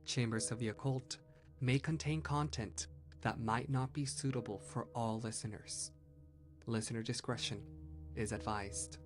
Chambers of the Occult may contain content that might not be suitable for all listeners. Listener discretion is advised.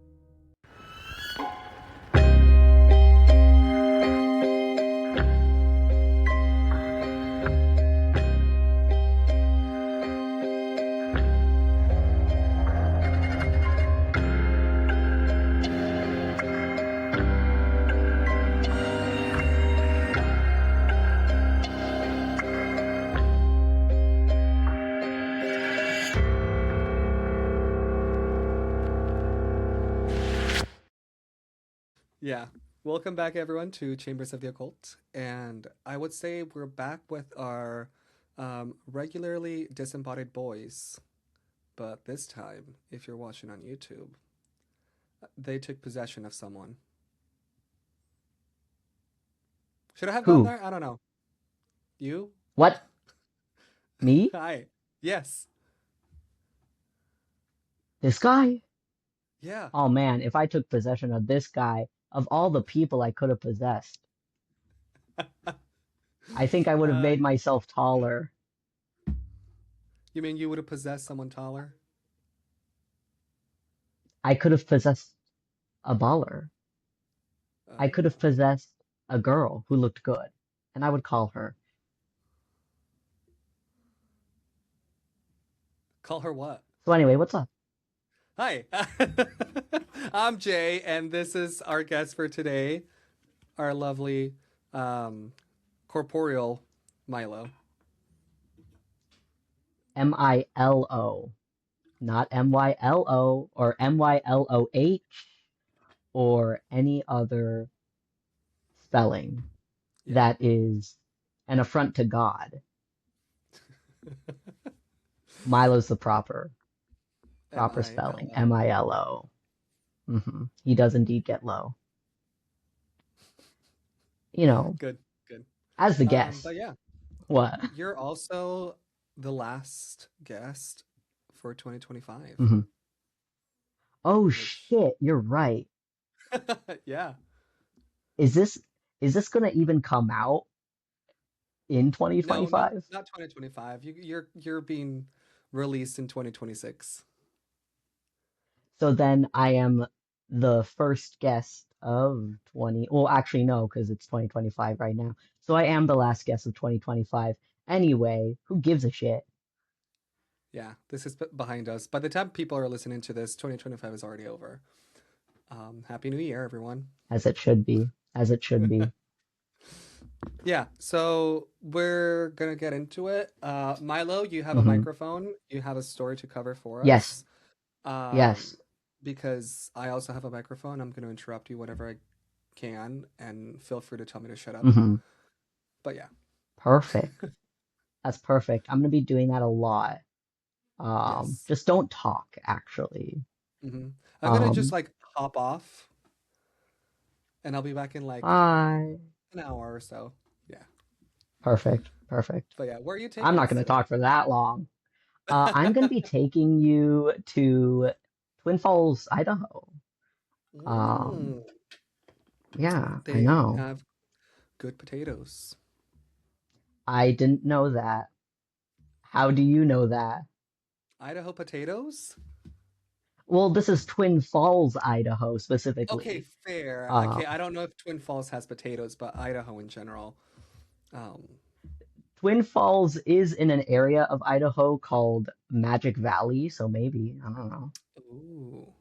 Yeah. Welcome back, everyone, to Chambers of the Occult. And I would say we're back with our regularly disembodied boys. But this time, if you're watching on YouTube, they took possession of someone. Should I have gone Who? there? I don't know. You? What? Me? Hi. Yes. This guy? Yeah. Oh man, if I took possession of this guy, of all the people I could have possessed, I think I would have Uh, made myself taller. you mean you would have possessed someone taller? I could have possessed a baller. I could have Oh. possessed a girl who looked good, and I would call her. Call her what? So anyway, what's up? Hi. I'm Jay, and this is our guest for today, our lovely corporeal Milo. Milo, not MYLO or MYLOH or any other spelling Yeah. that is an affront to God. Milo's the proper spelling. Milo. Milo. He does indeed get low. You know, Good, good. as the guest. But yeah, What? you're also the last guest for 2025. hmm Oh Which, shit, you're right. yeah. Is this gonna even come out in No, not 2025? not 2025. You're being released in 2026. So then I am the first guest of 20. Well, actually no, because it's 2025 right now. So I am the last guest of 2025. Anyway, who gives a shit? Yeah, this is behind us. By the time people are listening to this, 2025 is already over. Happy New Year, everyone. As it should be. As it should be. Yeah, so we're gonna get into it. Milo, you have a hmm microphone. You have a story to cover for Yes. us. Um, Yes. because I also have a microphone, I'm gonna interrupt you whenever I can, and feel free to tell me to shut up. hmm But yeah, Perfect. That's perfect. I'm gonna be doing that a lot. yes. Just don't talk, actually. I'm gonna just Um, like hop off, and I'll be back in like Hi. an hour or so. Yeah, Perfect. Perfect. but yeah, where are you I'm taking not us gonna today? talk for that long. I'm gonna be taking you to Twin Falls, Idaho. Um, Mm, yeah, I they know. have good potatoes. I didn't know that. How do you know that? Idaho potatoes? Well, this is Twin Falls, Idaho, Okay, specifically. fair. Uh, Okay, I don't know if Twin Falls has potatoes, but Idaho in general. Um, Twin Falls is in an area of Idaho called Magic Valley, so maybe, I don't know. ooh.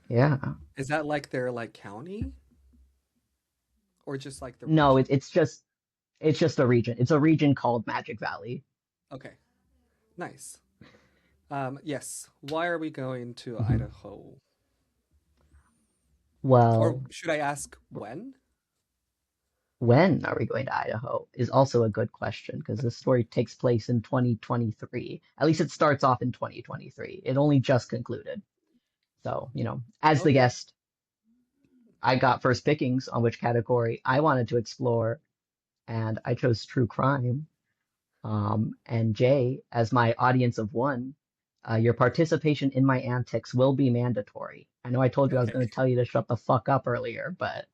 Yeah. Is that like their like county or just like the No, region? it's just a region. It's a region called Magic Valley. Okay, nice. Yes. Why are we going to Mhm. Idaho? Or Well, should I ask when? when are we going to Idaho is also a good question because this story takes place in 2023. At least it starts off in 2023. It only just concluded. So, as the Okay. guest, I got first pickings on which category I wanted to explore, and I chose true crime. And Jay, as my audience of one, your participation in my antics will be mandatory. I know I told you I was Okay. going to tell you to shut the fuck up earlier, but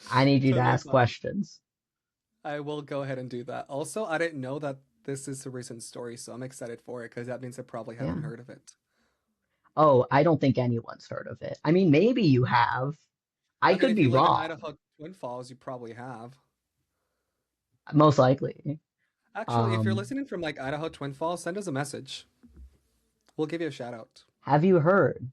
I need you to Totally ask fine. questions. I will go ahead and do that. Also, I didn't know that this is a recent story, so I'm excited for it because that means I probably haven't Yeah. heard of it. Oh, I don't think anyone's heard of it. I mean, maybe you have. I I mean, could if be you live in wrong. Idaho Twin Falls, you probably have. Most likely. Actually, if you're Um, listening from like Idaho Twin Falls, send us a message. We'll give you a shout out. have you heard?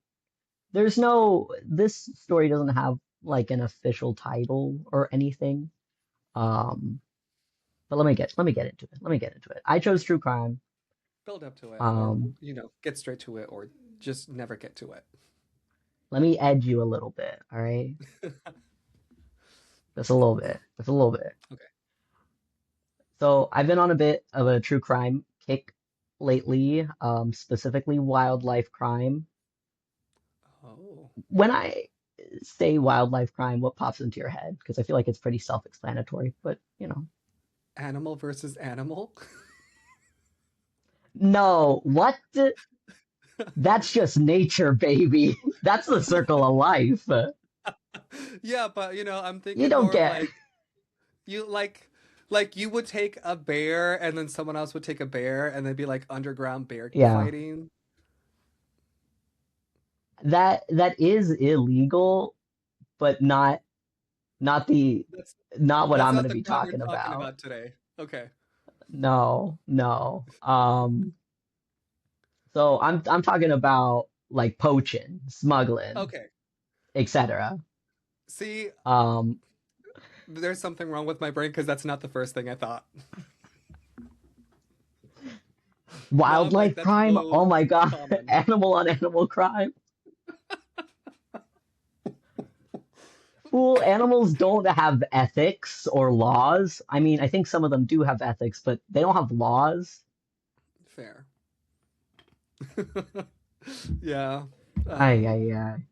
This story doesn't have like an official title or anything. Um, but let me get into it. Let me get into it. I chose true crime. Build up to it, or Um, get straight to it, or just never get to it. Let me edge you a little bit, all right? Just a little bit. Just a little bit. Okay. So I've been on a bit of a true crime kick lately, specifically wildlife crime. Oh, When I say wildlife crime, what pops into your head? Because I feel like it's pretty self-explanatory, but animal versus animal. no, what? That's just nature, baby. That's the circle of life. Yeah, but I'm You thinking don't more of get, like you like you would take a bear and then someone else would take a bear and they'd be like underground bear yeah, fighting. that is illegal, but That's not what that's I'm going not to the be crime we're talking talking about. about today. Okay. No, no. So I'm talking about like poaching, smuggling, Okay. etc. See, Um, there's something wrong with my brain because that's not the first thing I thought. Now I'm like, Wildlife that's crime. Oh so my God, common. animal on animal crime. Fool, animals don't have ethics or laws. I mean, I think some of them do have ethics, but they don't have laws. Fair. Yeah. Ay, Um, ay, ay.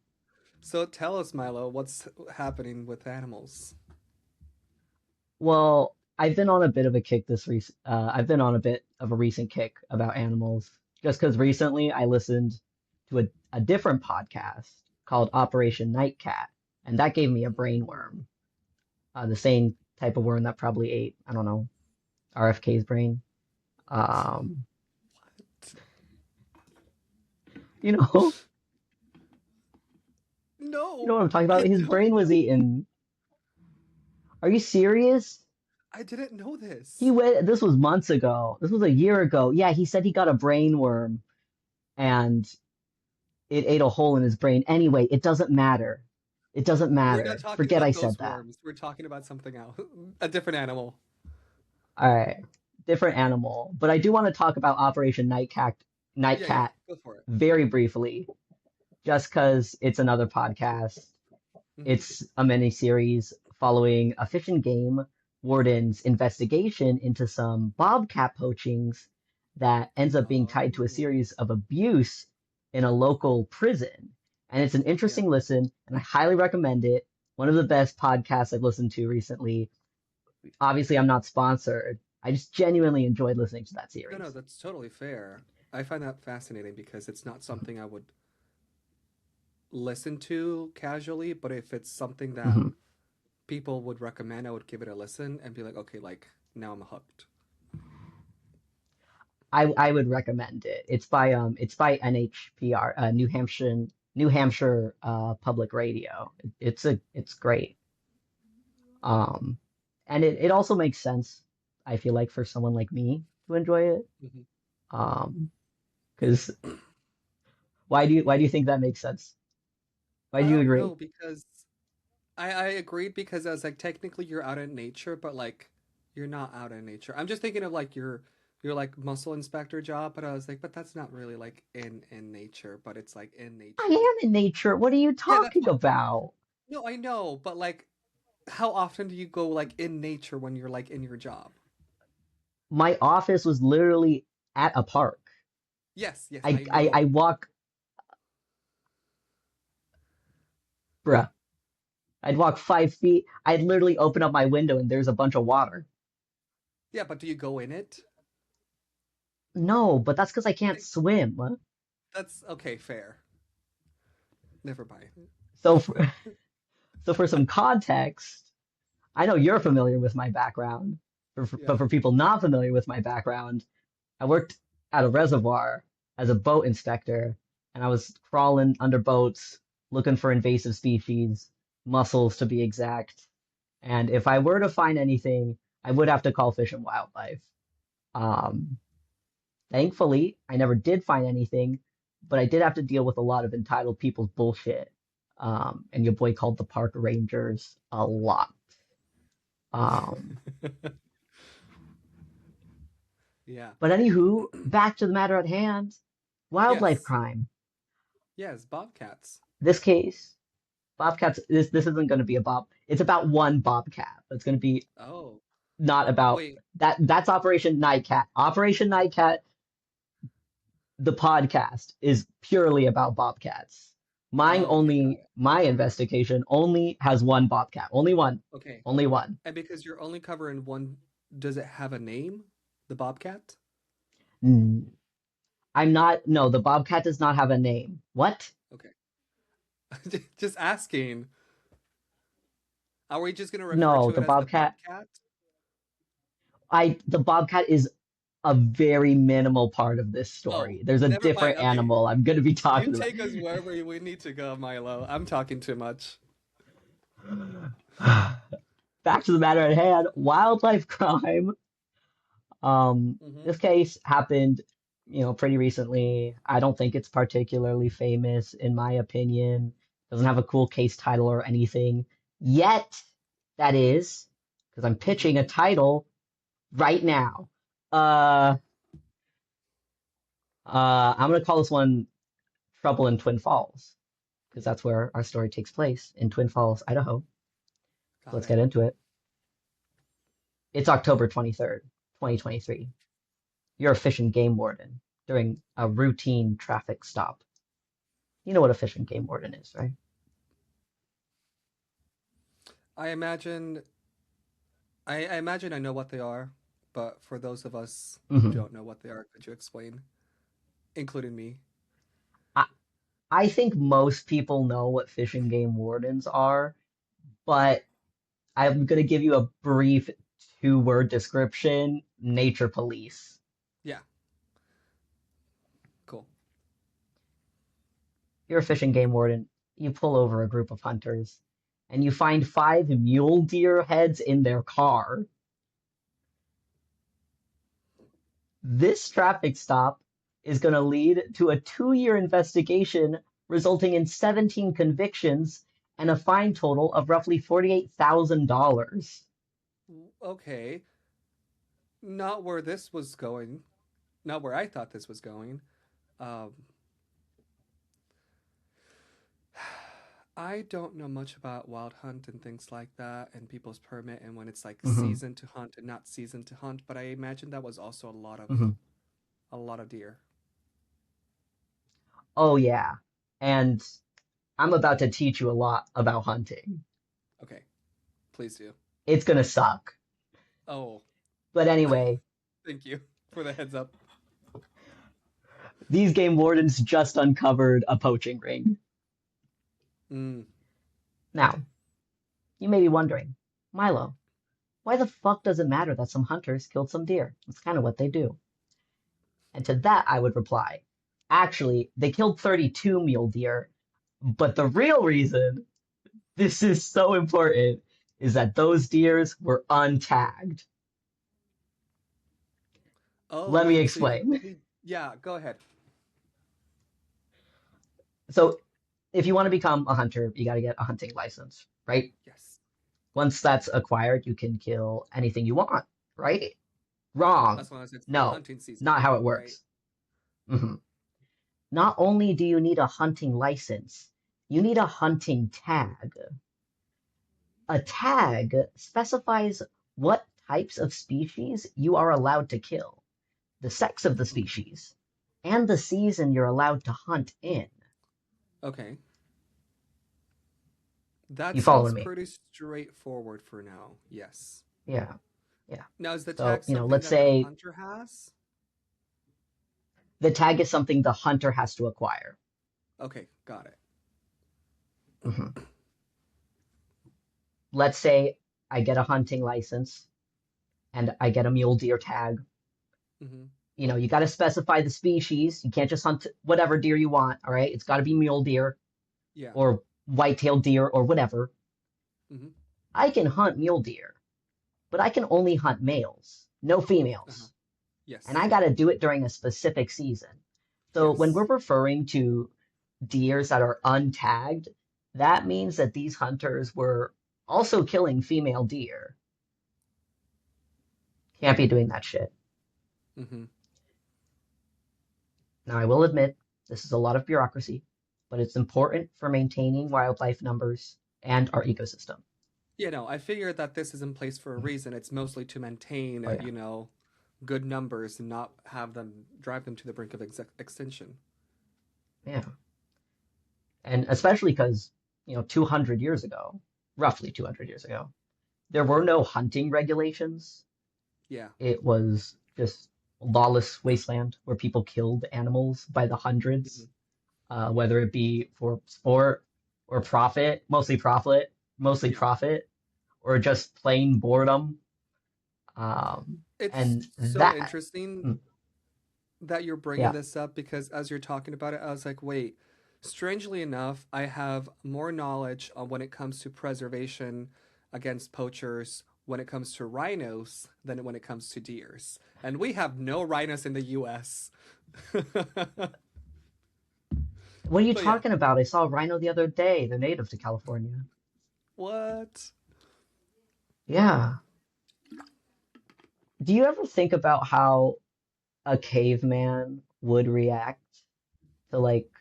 so tell us, Milo, what's happening with animals? Well, I've been on a bit of a recent kick about animals, just because recently I listened to a different podcast called Operation Nightcat, and that gave me a Mm. brainworm, the same type of worm that probably ate, I don't know, RFK's brain. Um, you know, you know No, what I'm talking I about? His don't brain was know. eaten. Are you serious? I didn't know He this. went, this was months ago. This was a year ago. Yeah, he said he got a brainworm and it ate a hole in his brain. Anyway, it doesn't matter. It doesn't We're not matter. talking Forget I about said those that. worms. We're talking about something else. A different animal. All right. Different animal. But I do want to talk about Operation Yeah, yeah. Nightcat Go for it. very briefly, just because it's another podcast. Hmm. It's a mini series following a fish and game warden's investigation into some bobcat poachings that ends up being tied to a Oh, series of abuse in a local prison. And it's an yeah. interesting listen, and I highly recommend it. One of the best podcasts I've listened to recently. Obviously, I'm not sponsored. I just genuinely enjoyed listening to that No, no, series. that's totally fair. I find that fascinating because it's not something I would listen to casually, but if it's something that Mhm. people would recommend, I would give it a listen and be like, okay, like now I'm hooked. I would recommend it. It's by NHPR, New Hampshire Public Radio. It's great. Um, and it also makes sense. I feel like for someone like me to enjoy it. Hmm. Um, because why do you think that makes sense? Why do I you don't agree? know because I agreed because I was like technically you're out in nature, but like you're not out in nature. I'm just thinking of like your like muscle inspector job, but I was like, but that's not really like in nature, but it's like in I nature. am in nature. What are you Yeah, that's talking what. about? No, I know, but like, how often do you go like in nature when you're like in your job? My office was literally at a park. Yes, yes, I I I, I know. walk, bruh. I'd walk 5 feet. I'd literally open up my window and there's a bunch of water. Yeah, but do you go in it? No, but that's because I can't Like, swim. that's okay, fair. Never mind. So for, so for some context, I know you're familiar with my background, but Yeah. for people not familiar with my background, I worked at a reservoir as a boat inspector, and I was crawling under boats looking for invasive species, mussels to be exact. And if I were to find anything, I would have to call Fish and Wildlife. Um, Thankfully, I never did find anything, but I did have to deal with a lot of entitled people's bullshit. And your boy called the park rangers a lot. Um, Yeah. but anywho, back to the matter at hand. Wildlife Yes. crime. Yes, bobcats. This case, bobcats. This isn't going to be a bob. It's about one bobcat. It's going to be Oh, not about wait. that. That's Operation Nightcat. Operation Nightcat, the podcast, is purely about bobcats. Mine Oh, okay, got only, it. my investigation only has one bobcat. Only one. Okay. Only one. And because you're only covering one, does it have a name? The bobcat? Mm, I'm not, no, the bobcat does not have a name. What? Okay. Just asking. Are we just gonna refer No, to it the as the bobcat, bobcat? the bobcat is a very minimal part of this Oh, story. There's a never mind. different Okay. animal I'm going to be You talking about. take us wherever we need to go, Milo. I'm talking too much. Back to the matter at hand, wildlife crime. Hmm. This case happened, pretty recently. I don't think it's particularly famous, in my opinion. Doesn't have a cool case title or anything. Yet, that is, because I'm pitching a Hmm. title right now. Uh, I'm gonna call this one Trouble in Twin Falls, because that's where our story takes place, in Twin Falls, Idaho. So Got let's it. get into it. It's October 23rd, 2023. You're a fish and game warden during a routine traffic stop. You know what a fish and game warden is, right? I imagine I imagine I know what they are, but for those of us who Hmm don't know what they are, could you explain? Including me. I, I think most people know what fish and game wardens are, but I'm going to give you a brief two-word description: nature police. Yeah, cool. You're a fish and game warden. You pull over a group of hunters, and you find five mule deer heads in their car. This traffic stop is going to lead to a 2-year investigation resulting in 17 convictions and a fine total of roughly $48,000. Okay. Not where this was going. Not where I thought this was going. Um, I don't know much about wild hunt and things like that and people's permit and when it's like Hmm season to hunt and not season to hunt, but I imagine that was also hmm a lot of deer. Oh, yeah. And I'm about to teach you a lot about hunting. Okay, please do. It's going to suck. Oh, But anyway, thank you for the heads up. these game wardens just uncovered a poaching ring. Mm, Now, you may be wondering, Milo, why the fuck does it matter that some hunters killed some deer? That's kind of what they do. And to that I would reply, actually, they killed 32 mule deer, but the real reason this is so important is that those deers were untagged. oh, Let me wait, so you can explain. only. Yeah, go ahead. So, if you want to become a hunter, you got to get a hunting license, right? Yes. Once that's acquired, you can kill anything you want, right? Wrong. As long as it's still No, hunting season, not how it right? works. Mhm. Not only do you need a hunting license, you need a hunting tag. A tag specifies what types of species you are allowed to kill, the sex of the species, and the season you're allowed to hunt in. Okay. That You following seems me? pretty straightforward for now. Yes. Yeah, yeah. Now, is the So, tag something let's that the say hunter has? the tag is something the hunter has to acquire. Okay, got it. Mhm. Let's say I get a hunting license, and I get a mule deer tag. Hmm. You got to specify the species. You can't just hunt whatever deer you want, all right? It's got to be mule deer Yeah. or white-tailed deer or whatever. Hmm. I can hunt mule deer, but I can only hunt males, no Uh-huh. females. And I Yes. got to do it during a specific season. So when we're Yes. referring to deers that are untagged, that means that these hunters were also killing female deer. Can't be doing that shit. Hmm. Now, I will admit, this is a lot of bureaucracy, but it's important for maintaining wildlife numbers and our ecosystem. Yeah, no, I figured that this is in place for a reason. It's mostly to maintain, Oh, yeah. good numbers and not have them drive them to the brink of extinction. Yeah. And especially because, 200 years ago, roughly 200 years ago, there were Hmm. no hunting regulations. Yeah. It was just lawless wasteland where people killed animals by the hundreds, Hmm. whether it be for sport or profit, mostly Yeah. profit, or just plain boredom. It's And so that, interesting mm, that you're bringing yeah, this up because as you're talking about it, I was like, wait, strangely enough, I have more knowledge on when it comes to preservation against poachers when it comes to rhinos than when it comes to deers. And we have no rhinos in the US. what are you But yeah, talking about? I saw a rhino the other day. They're native to California. what? Yeah. Do you ever think about how a caveman would react to like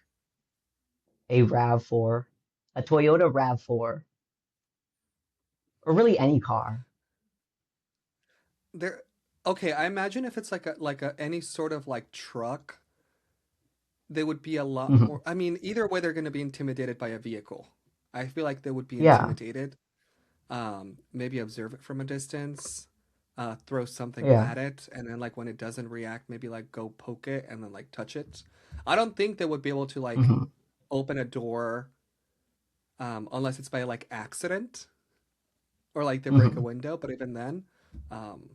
a RAV4, a Toyota RAV4, or really any car? There Okay, I imagine if it's like a any sort of like truck, they would be a lot Mhm. more. I mean, either way they're going to be intimidated by a vehicle. I feel like they would be Yeah, intimidated. Maybe observe it from a distance, throw something yeah. at it, and then like when it doesn't react, maybe like go poke it and then like touch it. I don't think they would be able to like Hmm. open a door unless it's by like accident or like they break a Hmm. window, but even then. Um,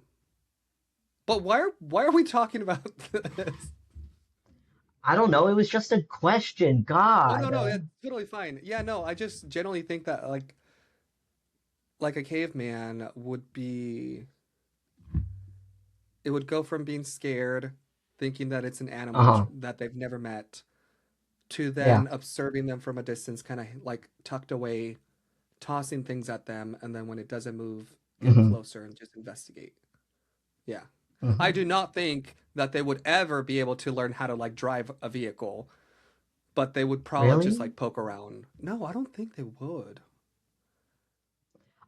but why are we talking about this? I don't know. It was just a question. Oh no, God. no, it's totally fine. Yeah, no, I just generally think that like a caveman would be it would go from being scared, thinking that it's an animal Uh-huh. that they've never met, to Yeah. then observing them from a distance, kind of like tucked away, tossing things at them, and then when it doesn't move, get Hmm. closer and just investigate. Yeah. I Hmm. do not think that they would ever be able to learn how to like drive a vehicle, but they would probably just Really? like poke around. No, I don't think they would.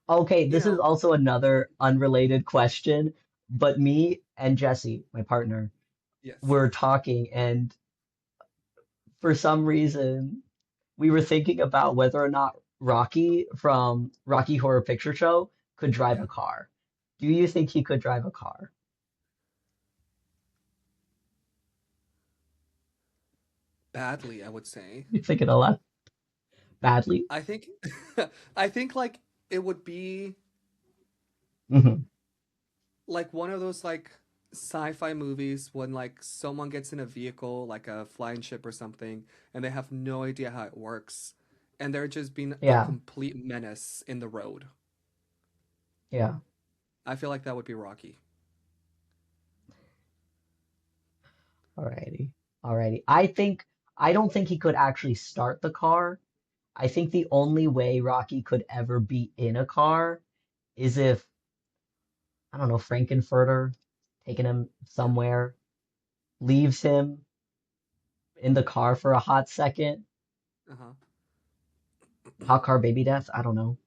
Okay, You this is know, also another unrelated question, but me and Jesse, my partner, yes. were talking, and for some reason, we were thinking about whether or not Rocky from Rocky Horror Picture Show could drive Yeah. a car. Do you think he could drive a car? Badly, I would say. You're thinking a lot badly. I think I think like it would be Hmm. like one of those like sci-fi movies when like someone gets in a vehicle like a flying ship or something and they have no idea how it works and they're just being a Yeah, complete menace in the road. yeah. I feel like that would be Rocky. Alrighty. Alrighty. I don't think he could actually start the car. I think the only way Rocky could ever be in a car is if, I don't know, Frankenfurter taking him Yeah. somewhere, leaves him in the car for a hot second. Uh-huh. Hot car baby death, I don't know.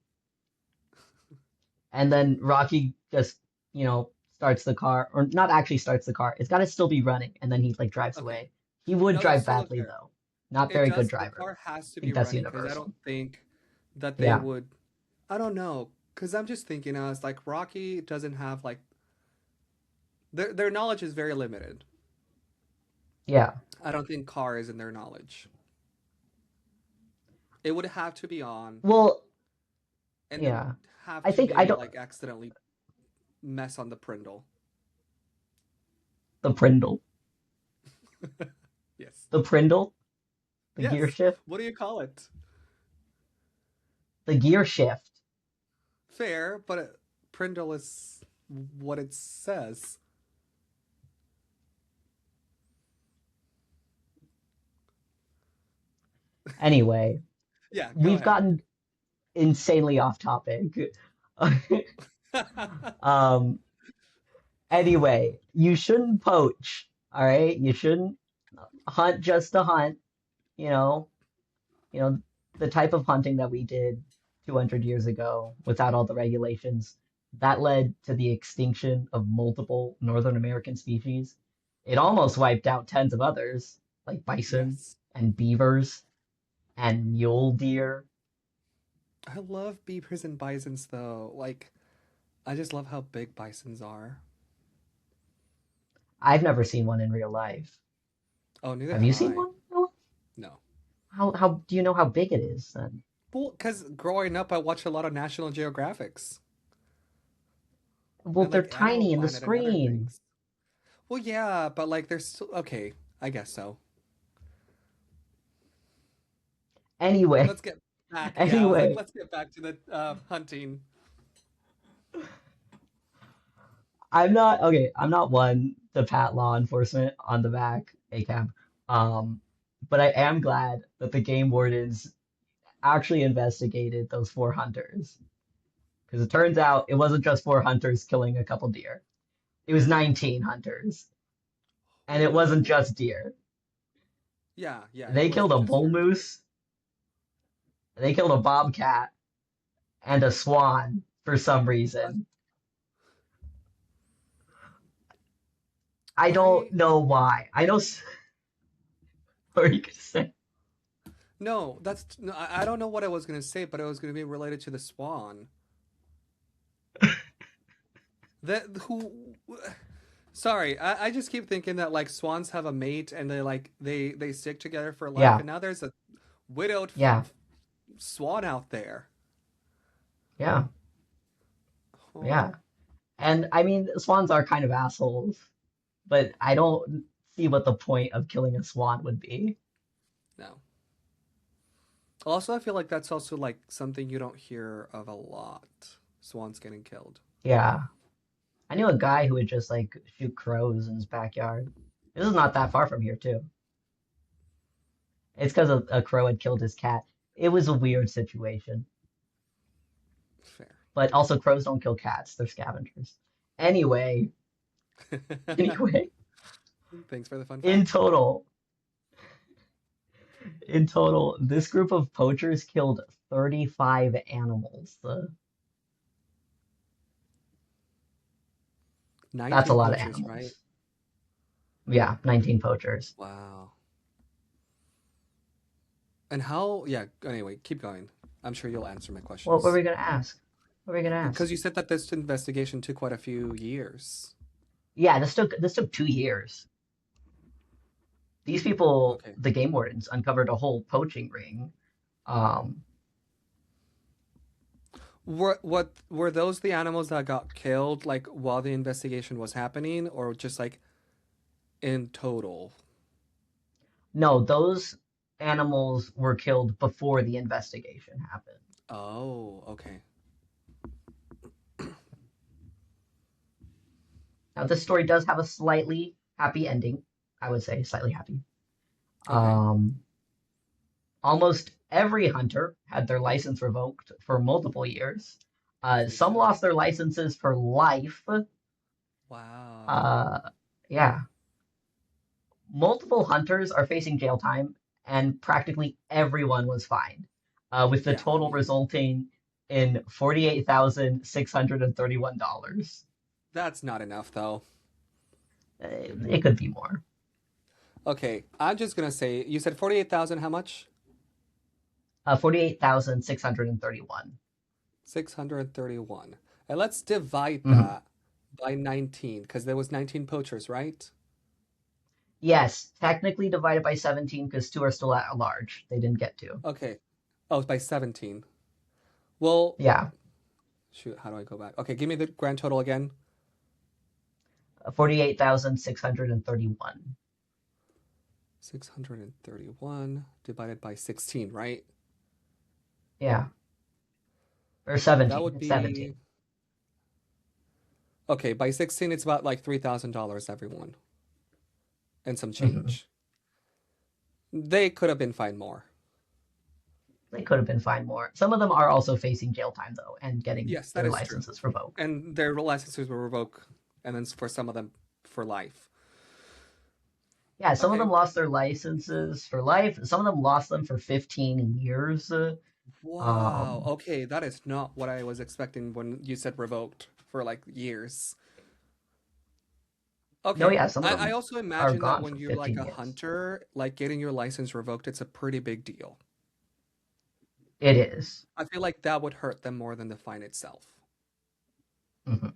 And then Rocky just, starts the car, or not actually starts the car. It's got to still be running, and then he like drives Okay. away. He would No, that's drive totally badly fair. though. Not It very good does the driver. car has I to be think that's running because I don't universal. think that they Yeah. would I don't know because I'm just thinking I was like Rocky doesn't have like their knowledge is very limited. Yeah. I don't think car is in their knowledge. It would have to be on, Well, and it would yeah. have I to think I maybe don't like accidentally mess on the Prindle. the Prindle, Yes. the Prindle, the gear Yes. shift, What do you call it? the gear shift. Fair, but Prindle is what it says. Anyway, Yeah, go we've ahead. gotten insanely off topic. um, anyway, you shouldn't poach, all right? You shouldn't hunt just to hunt, you know, you know, the type of hunting that we did 200 years ago without all the regulations, that led to the extinction of multiple Northern American species. It almost wiped out tens of others, like bison Yes. and beavers and mule deer. I love beavers and bisons though. Like, I just love how big bisons are. I've never seen one in real life. Oh, neither Have have you seen I. one? No. No. How do you know how big it is then? Well, because growing up, I watched a lot of National Geographics Well, and they're like Animal tiny in the Planet and other screen. things. Well, yeah, but like there's still okay. I guess so. Anyway, Let's get back. Yeah, I was like, anyway, let's get back to the hunting. I'm not okay. I'm not one to pat law enforcement on the back, ACAB. Um, but I am glad that the game wardens actually investigated those four hunters. Because it turns out it wasn't just four hunters killing a couple deer. It was 19 hunters. And it wasn't Ooh. just deer. Yeah, yeah, it They killed wasn't a just bull your. moose, they killed a bobcat, and a swan for some What? reason. I don't I know why. I know. What are you gonna say? no, that's no, I don't know what I was gonna say, but it was gonna be related to the swan. That who? Sorry, I just keep thinking that like swans have a mate and they like they stick together for life, Yeah, and now there's a widowed yeah, swan out there. yeah, Oh yeah. And I mean, swans are kind of assholes, but I don't see what the point of killing a swan would be. no. Also, I feel like that's also like something you don't hear of a lot. Swans getting killed. Yeah. I knew a guy who would just like shoot crows in his backyard. This is not that far from here, too. It's because a crow had killed his cat. It was a weird situation. Fair. But also, crows don't kill cats, they're scavengers. Anyway, anyway, Thanks for the fun in fact. total, in total, this group of poachers killed 35 animals. That's a 19 lot of poachers, right? animals. Yeah, 19 poachers. Wow. And how, yeah, anyway, keep going. I'm sure you'll answer my What were questions. we gonna ask? What were we gonna Because ask? you said that this investigation took quite a few years. Yeah, this took 2 years. These people, Okay. the game wardens, uncovered a whole poaching ring. Um, What were those the animals that got killed like while the investigation was happening or just like in total? no, those animals were killed before the investigation happened. Oh, okay. Now, this story does have a slightly happy ending. I would say slightly happy. Okay. Um, Almost every hunter had their license revoked for multiple years. As they Some should. lost their licenses for life. Wow. Uh, yeah, multiple hunters are facing jail time, and practically everyone was fined, with the Yeah, I total mean, resulting in $48,631. that's not enough though. It could be more. Okay, I'm just gonna say you said 48,000, how much? 48,631. 631. And let's divide Mhm. that by 19 because there was 19 poachers, right? Yes, technically divided by 17 because two are still at large. They didn't get to. Okay. Oh, it's by 17. Well, Yeah. Shoot, how do I go back? Okay, give me the grand total again. 48,631. 631 divided by 16, right? Yeah. Or That 17. would It's be 17. okay. By 16, it's about like $3,000 everyone and some Hmm. change. They could have been fined more. They could have been fined more. Some of them are also facing jail time, though, and getting Yes, that their is true. licenses revoked. And their licenses were revoked, and then for some of them for life. Yeah, some of Okay. them lost their licenses for life. Some of them lost them for 15 years. Wow. Um, Okay, that is not what I was expecting when you said revoked for like years. no, Okay. yeah, some of I them also are imagine that gone when for you're like 15 a years. hunter, like getting your license revoked, it's a pretty big deal. It is. I feel like that would hurt them more than the fine itself. Hmm.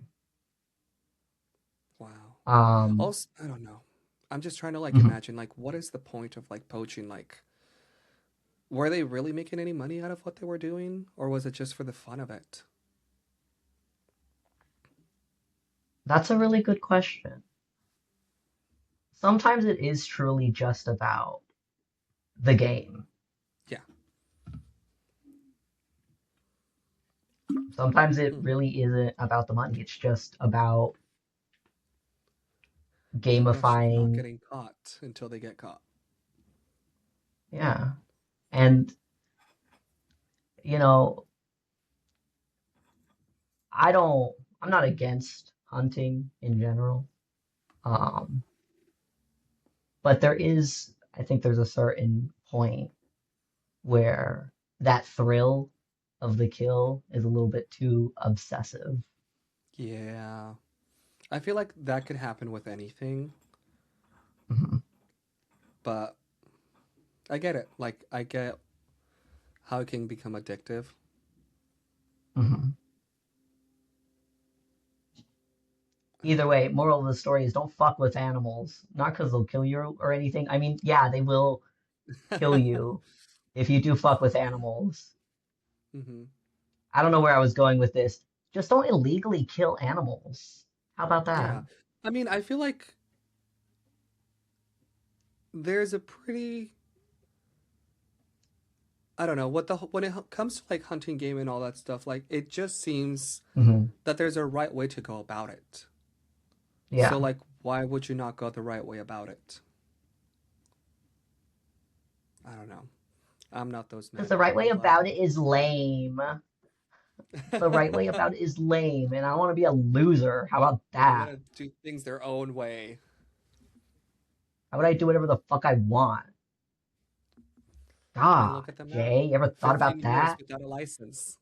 Wow. Um, Also, I don't know. I'm just trying to like mhm. imagine like what is the point of like poaching? Like, were they really making any money out of what they were doing, or was it just for the fun of it? That's a really good question. Sometimes it is truly just about the game. Yeah. Sometimes it Hmm. really isn't about the money. It's just about The rush of not gamifying. getting caught until they get caught. Yeah. And, you know, I don't, I'm not against hunting in general. Um, but I think there's a certain point where that thrill of the kill is a little bit too obsessive. Yeah. I feel like that could happen with anything, Mhm. but I get it. Like, I get how it can become addictive. Mhm. Either way, moral of the story is don't fuck with animals. Not because they'll kill you or anything. I mean, yeah, they will kill you if you do fuck with animals. Hmm. I don't know where I was going with this. Just don't illegally kill animals. How about that? Yeah. I mean, I feel like there's a pretty, I don't know, when it comes to like hunting game and all that stuff, like it just seems Hmm. that there's a right way to go about it. So Yeah. like why would you not go the right way about it? I don't know. I'm not those Because the men. right way I'm glad about I'm it is lame. The right way not. about it is lame, and I want to be a loser. How about They that? want to do things their own way. How would I do whatever the fuck I want? And God, look at them now. Jay, you ever thought 15 about years that? without a license.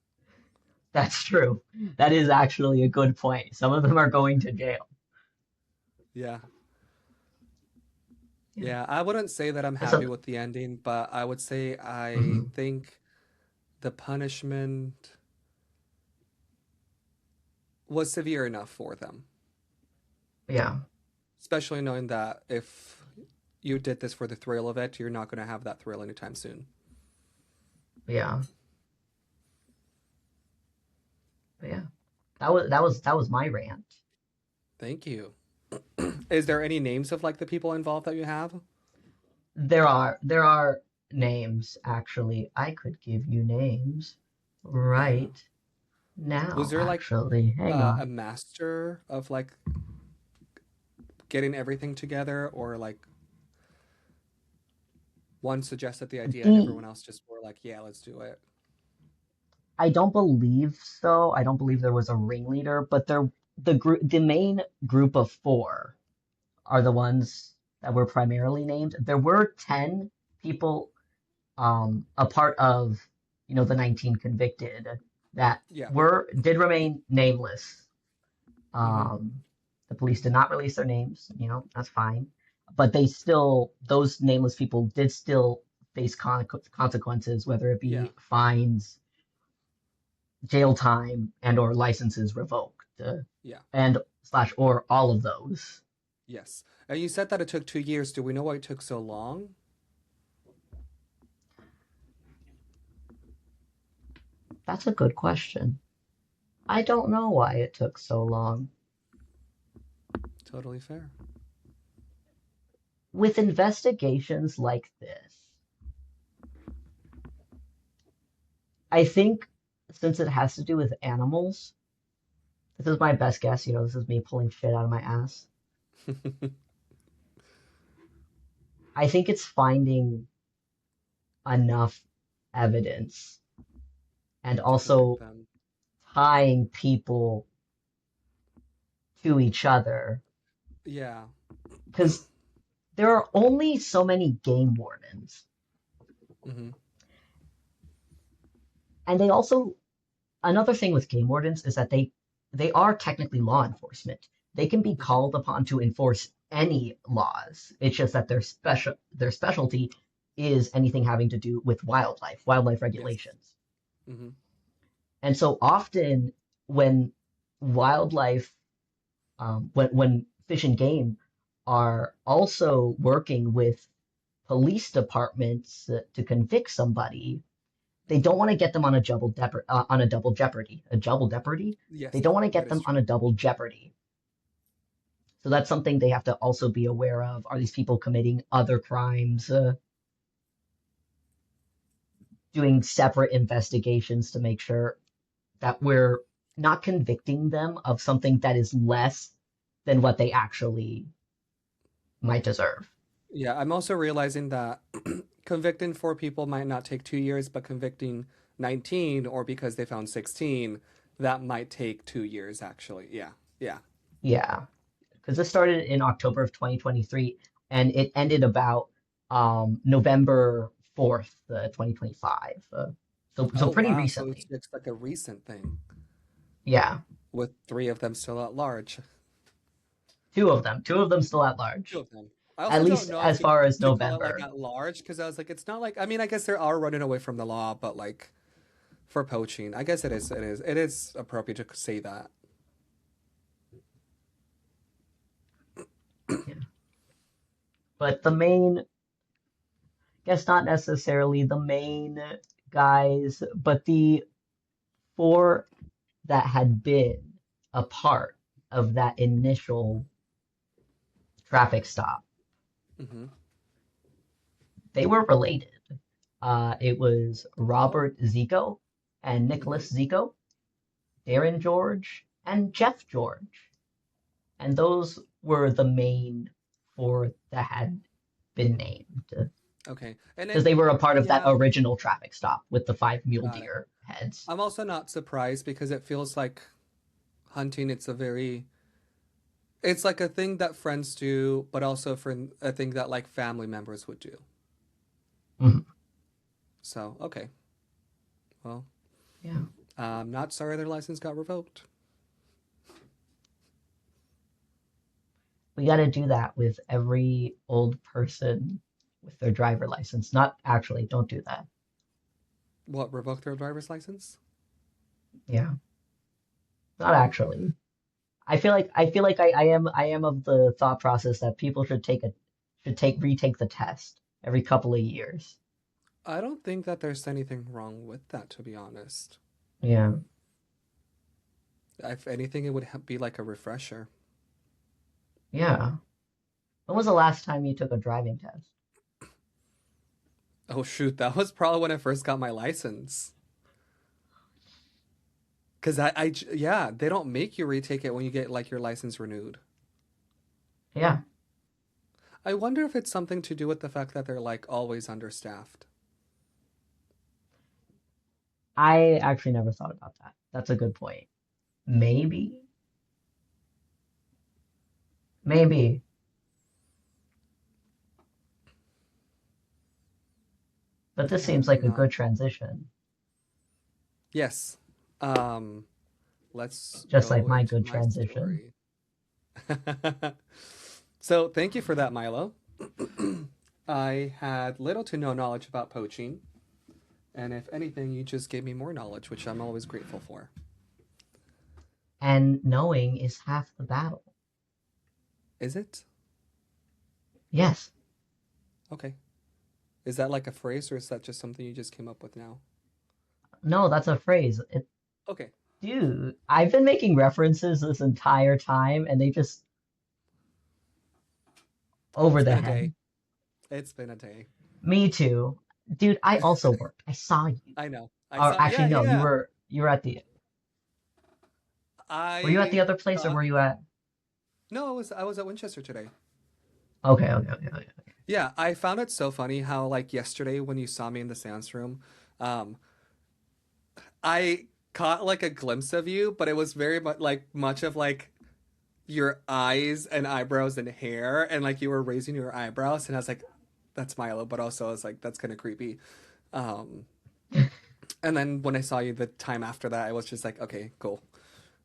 That's true. That is actually a good point. Some of them are going to jail. Yeah. Yeah. Yeah, I wouldn't say that I'm happy So, with the ending, but I would say I mhm, think the punishment was severe enough for them. yeah, Especially knowing that if you did this for the thrill of it, you're not going to have that thrill anytime soon. yeah, yeah. That was my rant. Thank you. Is there any names of like the people involved that you have? There are names actually. I could give you names Yeah. right Was now, there like actually. Hang a on. master of like getting everything together, or like one suggested the idea and The everyone else just were like, yeah, let's do it? I don't believe so. I don't believe there was a ringleader, but the main group of four are the ones that were primarily named. There were 10 people a part of the 19 convicted that Yeah. did remain nameless. Mm-hmm. Um, the police did not release their names, that's fine. But those nameless people did still face consequences, whether it Yeah. be fines, jail time, and or licenses revoked, Yeah. and slash or all of those. Yes. And you said that it took 2 years. Do we know why it took so long? That's a good question. I don't know why it took so long. Totally fair. With investigations like this, I think since it has to do with animals, this is my best guess, this is me pulling shit out of my ass. I think it's finding enough evidence and To convict also them. tying people to each other Yeah. because there are only so many game wardens. Hmm. And they also, another thing with game wardens is that they are technically law enforcement. They can be Hmm. called upon to enforce any laws. It's just that their specialty is anything having to do with wildlife Yes. regulations. Hmm. And so often when wildlife when Fish and Game are also working with police departments to convict somebody, they Hmm. don't want to get them on on a double jeopardy. A double jeopardy. They Yes, don't want to that get is them on true. a double jeopardy. So that's something they have to also be aware of. Are these people committing other crimes? Doing separate investigations to make sure that we're not convicting them of something that is less than what they actually might deserve. Yeah, I'm also realizing that convicting four people might not take 2 years, but convicting 19 or because they found 16, that might take 2 years actually. Yeah. Yeah. Yeah, because this started in October of 2023 and it ended about November 4th, 2025. So Oh, pretty wow. So recently. it's like a recent thing Yeah, with three of them still at large. two of them still at Two large, of them. I at also don't least know if as far as to call it like November. at large because I was like, it's not like, I mean, I guess they are running away from the law, but like for poaching, I guess it is appropriate to say that. Yeah. But the main, guess not necessarily the main guys, but the four that had been a part of that initial traffic stop, Hmm. they were related. It was Oh. Robert Zico and Hmm. Nicholas Zico, Darren George, and Jeff George. And those were the main four that had been named Okay. And because then, they were a part of that yeah, original traffic stop with the five mule got it. deer heads. I'm also not surprised because it feels like hunting, it's like a thing that friends do, but also for a thing that like family members would do. Mhm. So, okay. Well, Yeah. I'm not sorry their license got revoked. We got to do that with every old person with their driver license. Not actually, don't do that. What, revoke their driver's license? Yeah, not actually. I feel like I am of the thought process that people should take retake the test every couple of years. I don't think that there's anything wrong with that, to be honest. Yeah. If anything, it would be like a refresher. Yeah. When was the last time you took a driving test? Oh, shoot, that was probably when I first got my license. Because yeah, they don't make you retake it when you get like your license renewed. Yeah. I wonder if it's something to do with the fact that they're like always understaffed. I actually never thought about that. That's a good point. Maybe. Maybe. But this Yeah, seems like I'm a not. good transition, Yes. Um, let's just like go my into good my transition. story. So, thank you for that, Milo. I had little to no knowledge about poaching, and if anything, you just gave me more knowledge, which I'm always grateful for. And knowing is half the battle. Is it? Yes. Okay. Is that like a phrase, or is that just something you just came up with now? No, that's a phrase. Okay. Dude, I've been making references this entire time and they just over It's the been a head. day. It's been a day. Me too. Dude, I also worked. I saw you. I know. I Or saw. actually Yeah, no, yeah. you were at the were you at the I other place or thought. were you at No, I was at Winchester today. okay. Yeah, I found it so funny how like yesterday when you saw me in the seance room, um, I caught like a glimpse of you, but it was very much of like your eyes and eyebrows and hair, and like you were raising your eyebrows, and I was like, that's Milo, but also I was like, that's kind of creepy. Um, and then when I saw you the time after that, I was just like, okay, cool.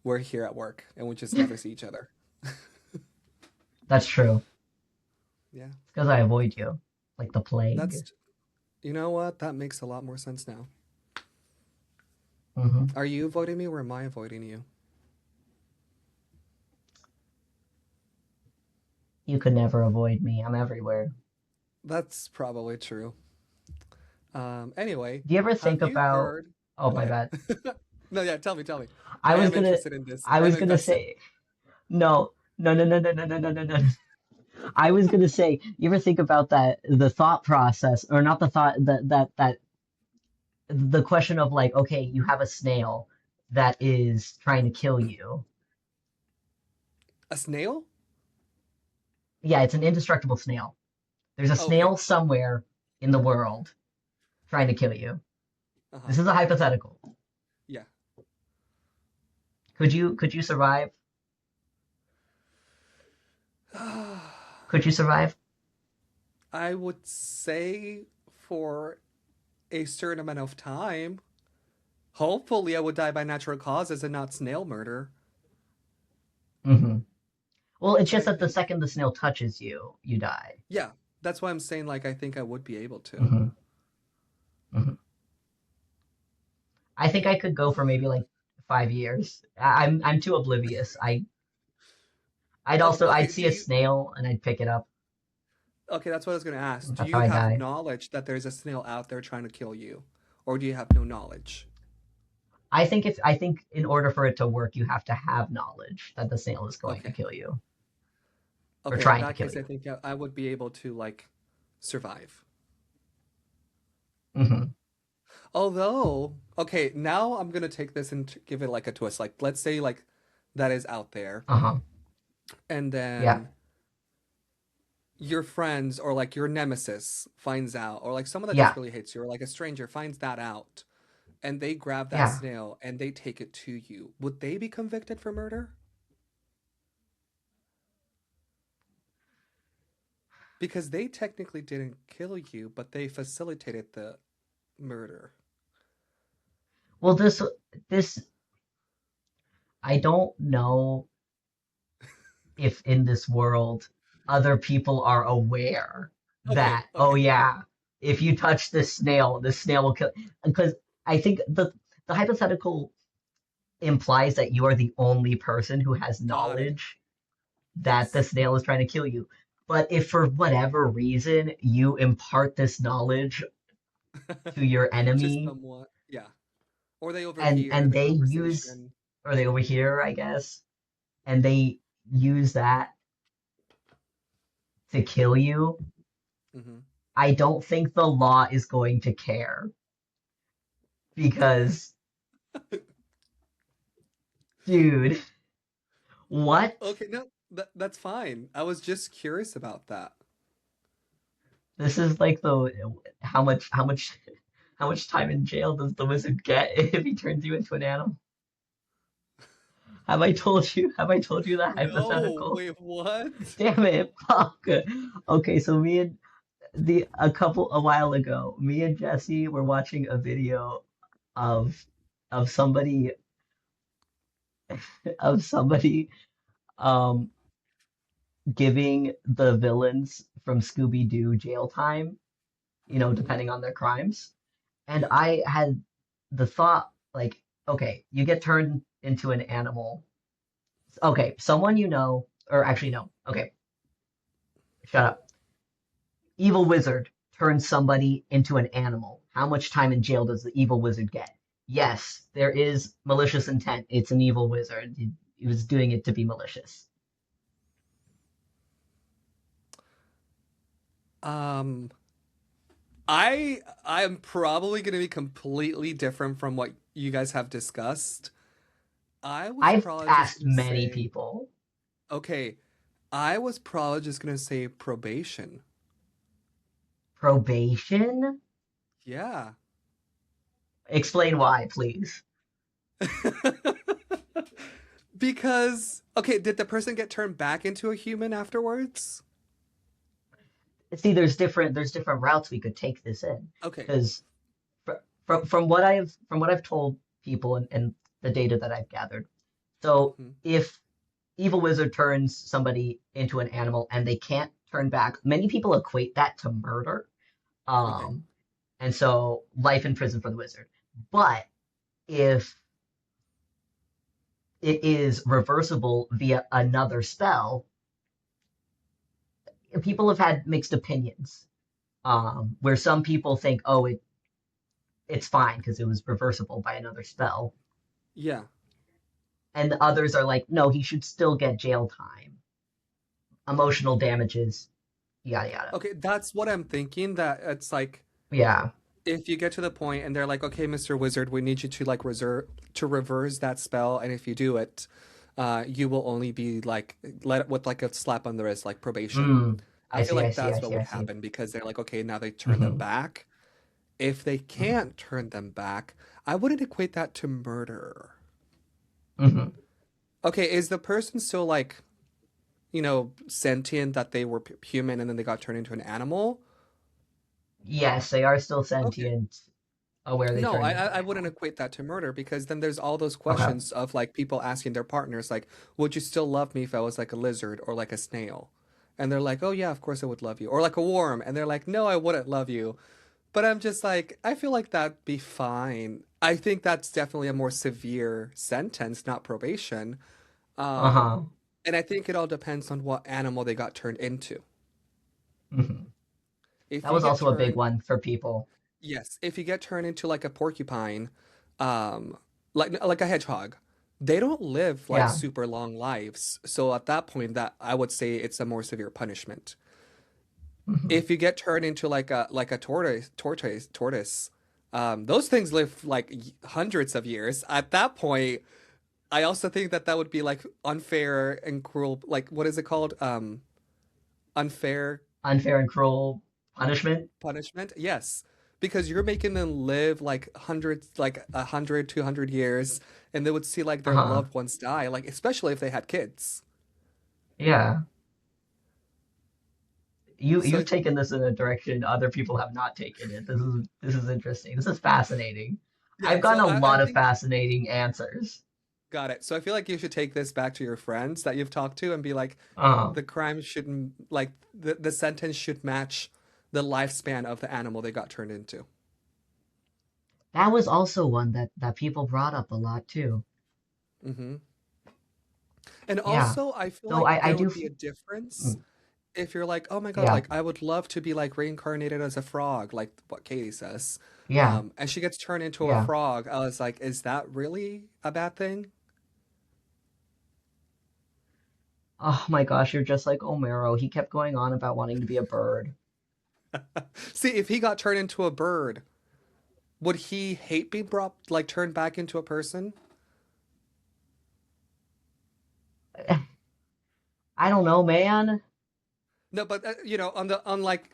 We're here at work, and we just never see each other. That's true. Yeah, It's because I avoid you. Like the plague. that's you know what? That makes a lot more sense now. Hmm. Are you avoiding me, or am I avoiding you? You could never avoid me. I'm everywhere. That's probably true. Anyway, Do you ever think have you about heard? oh Go my ahead. bad. No, yeah, tell me, tell me. I I was am gonna interested in this. I I'm was gonna invested. say no. I was gonna say, you ever think about that the thought process, or not the thought that the question of like, okay, you have a snail that is trying to kill you. A snail? Yeah, it's an indestructible snail. There's a Okay. snail somewhere in the world trying to kill you. Uh-huh. This is a hypothetical. Yeah. Could you survive? Could you survive? I would say for a certain amount of time. Hopefully, I would die by natural causes and not snail murder. Hmm. Well, it's But just I that the think, second the snail touches you, you die. yeah, that's why I'm saying, like, I think I would be able to. Hmm. Hmm. I think I could go for maybe like 5 years. I'm too oblivious. Okay, okay, I'd do see a you, snail and I'd pick it up. okay, that's what I was going to ask. Do That's how you I have die. knowledge that there's a snail out there trying to kill you? Or do you have no knowledge? I think in order for it to work, you have to have knowledge that the snail is going to Okay. kill you or Okay, in trying to that kill case, I you. think I would be able to, like, survive. Hmm. Although, okay, now I'm gonna take this and give it like a twist. Like, let's say like that is out there, Uh-huh. and Yeah. then your friends or like your nemesis finds out, or like someone that just Yeah. really hates you, or like a stranger finds that out, and they grab that Yeah. snail and they take it to you. Would they be convicted for murder? Because they technically didn't kill you, but they facilitated the murder. Well, this I don't know if in this world other people are aware Okay, that, oh okay, yeah, if you touch this snail will kill. Because I think the hypothetical implies that you are the only person who has got it. knowledge that the Yes. snail is trying to kill you. But if for whatever reason you impart this knowledge to your Just enemy somewhat, yeah. Or they overhear and the they use, conversation. or they overhear, I guess, and they use that to kill you, Hmm. I don't think the law is going to care because, dude, what? Okay, no, that's fine. I was just curious about that. This is like the how much time in jail does the wizard get if he turns you into an animal? Have I told you? Have I told you that No, hypothetical? wait, what? Damn it, fuck. Okay, so me and the a while ago, me and Jesse were watching a video of of somebody of somebody um giving the villains from Scooby-Doo jail time, Hmm. depending on their crimes. And Yeah. I had the thought, like, okay, you get turned into an animal. Okay, someone or actually, no, okay, shut up. Evil wizard turns somebody into an animal. How much time in jail does the evil wizard get? yes, there is malicious intent. It's an evil wizard. He was doing it to be malicious. Um, I'm probably going to be completely different from what you guys have discussed. I was I've probably just asked going to many say, people. okay, I was probably just going to say probation. Probation? Yeah. Explain why, please. Because, okay, did the person get turned back into a human afterwards? See, there's different routes we could take this in, Okay. because from what I've told people and the data that I've gathered. So Hmm. if evil wizard turns somebody into an animal and they can't turn back, many people equate that to murder. Okay. Um, and so life in prison for the wizard. But if it is reversible via another spell, people have had mixed opinions. Where some people think, oh, it's fine because it was reversible by another spell, Yeah. and the others are like, no, he should still get jail time, emotional damages, yada yada. Okay, that's what I'm thinking, that it's like Yeah. if you get to the point and they're like, "Okay, Mr. Wizard, we need you to like reverse that spell, and if you do it, you will only be like let with like a slap on the wrist, like probation." I I feel see, I like see, I that's what see, would I see. happen because they're like, "Okay, now they turn them Hmm. back." If they can't turn them back, I wouldn't equate that to murder. Hmm. Okay, is the person still like, sentient that they were human and then they got turned into an animal? Yes, they are still Okay. sentient, aware they No, turned I into I an I wouldn't animal. equate that to murder because then there's all those Okay. questions of like people asking their partners like, "Would you still love me if I was like a lizard or like a snail?" And they're like, "Oh yeah, of course I would love you." Or like a worm, and they're like, "No, I wouldn't love you." But I'm just like, I feel like that'd be fine. I think that's definitely a more severe sentence, not probation. Um, Uh-huh. and I think it all depends on what animal they got turned into. Hmm. If That you was get also a big turned one for people. Yes, if you get turned into like a porcupine, um, like a hedgehog, they don't live like Yeah. super long lives. So at that point, that I would say it's a more severe punishment. Hmm. If you get turned into like a tortoise, those things live like hundreds of years. At that point, I also think that that would be like unfair and cruel. Like what is it called? Unfair Unfair and cruel punishment. punishment? Yes. Because you're making them live like hundreds, like 100, 200 years, and they would see like their Uh-huh. loved ones die, like especially if they had kids. Yeah. So You've taken this in a direction other people have not taken it. This is interesting. This is fascinating. I've yeah, gotten so a I lot of think fascinating answers. got it. So I feel like you should take this back to your friends that you've talked to and be like, Uh, the crime shouldn't like the sentence should match the lifespan of the animal they got turned into. that was also one that people brought up a lot too. Hmm. And Yeah. also, I feel So like I there do. would be a difference Mm, if you're like, oh my God, yeah. like I would love to be like reincarnated as a frog, like what Katie says. Yeah. And she gets turned into a Yeah. frog. I was like, is that really a bad thing? Oh my gosh, you're just like Omero. He kept going on about wanting to be a bird. See, if he got turned into a bird, would he hate being brought, like turned back into a person? I don't know, man. No, but on the unlike,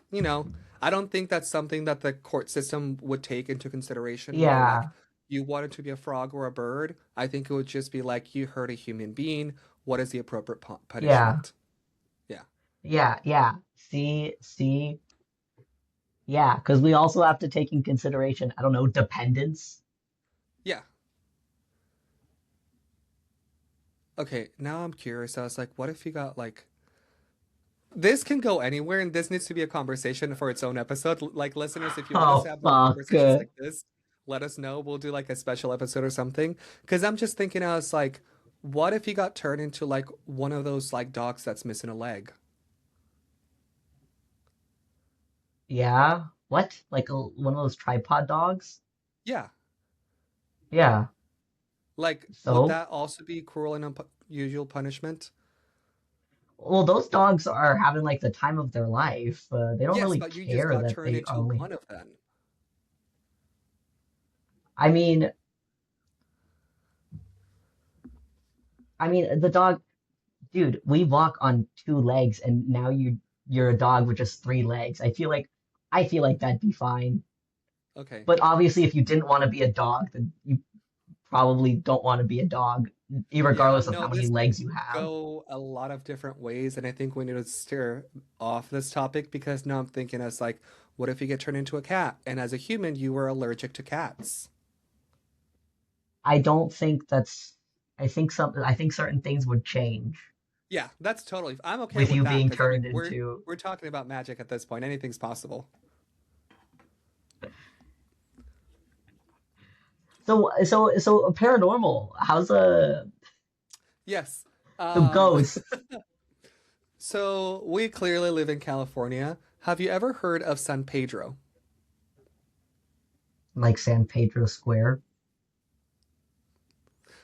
I don't think that's something that the court system would take into consideration, whether like Yeah. you wanted to be a frog or a bird. I think it would just be like you hurt a human being. What is the appropriate Yeah. punishment? Yeah. Yeah. Yeah. See. Yeah, because we also have to take in consideration, I don't know, dependence. Yeah. Okay, now I'm curious. I was like, what if you got like this can go anywhere and this needs to be a conversation for its own episode. Like listeners, if you want us Oh, to have more fuck. conversations like this, let us know. We'll do like a special episode or something. Because I'm just thinking, I was like, what if you got turned into like one of those like dogs that's missing a leg? Yeah. What? Like one of those tripod dogs? Yeah. Yeah. Like, would So, that also be cruel and unusual punishment? well, those dogs are having like the time of their life. They don't Yes, really but you just care got that turned they are into only. one of them. I mean, the dog, dude. We walk on two legs, and now you're a dog with just three legs. I feel like that'd be fine. Okay. But obviously, if you didn't want to be a dog, then you probably don't want to be a dog, Yeah, regardless of no, how many this could legs you have. go a lot of different ways, and I think we need to steer off this topic because now I'm thinking as like, what if you get turned into a cat? And as a human, you were allergic to cats. I don't think that's. I think certain things would change Yeah, that's totally. I'm okay with with you that being because I mean, turned we're into. we're talking about magic at this point. Anything's possible. So paranormal. How's Yes. the ghost So we clearly live in California. Have you ever heard of San Pedro? like San Pedro Square?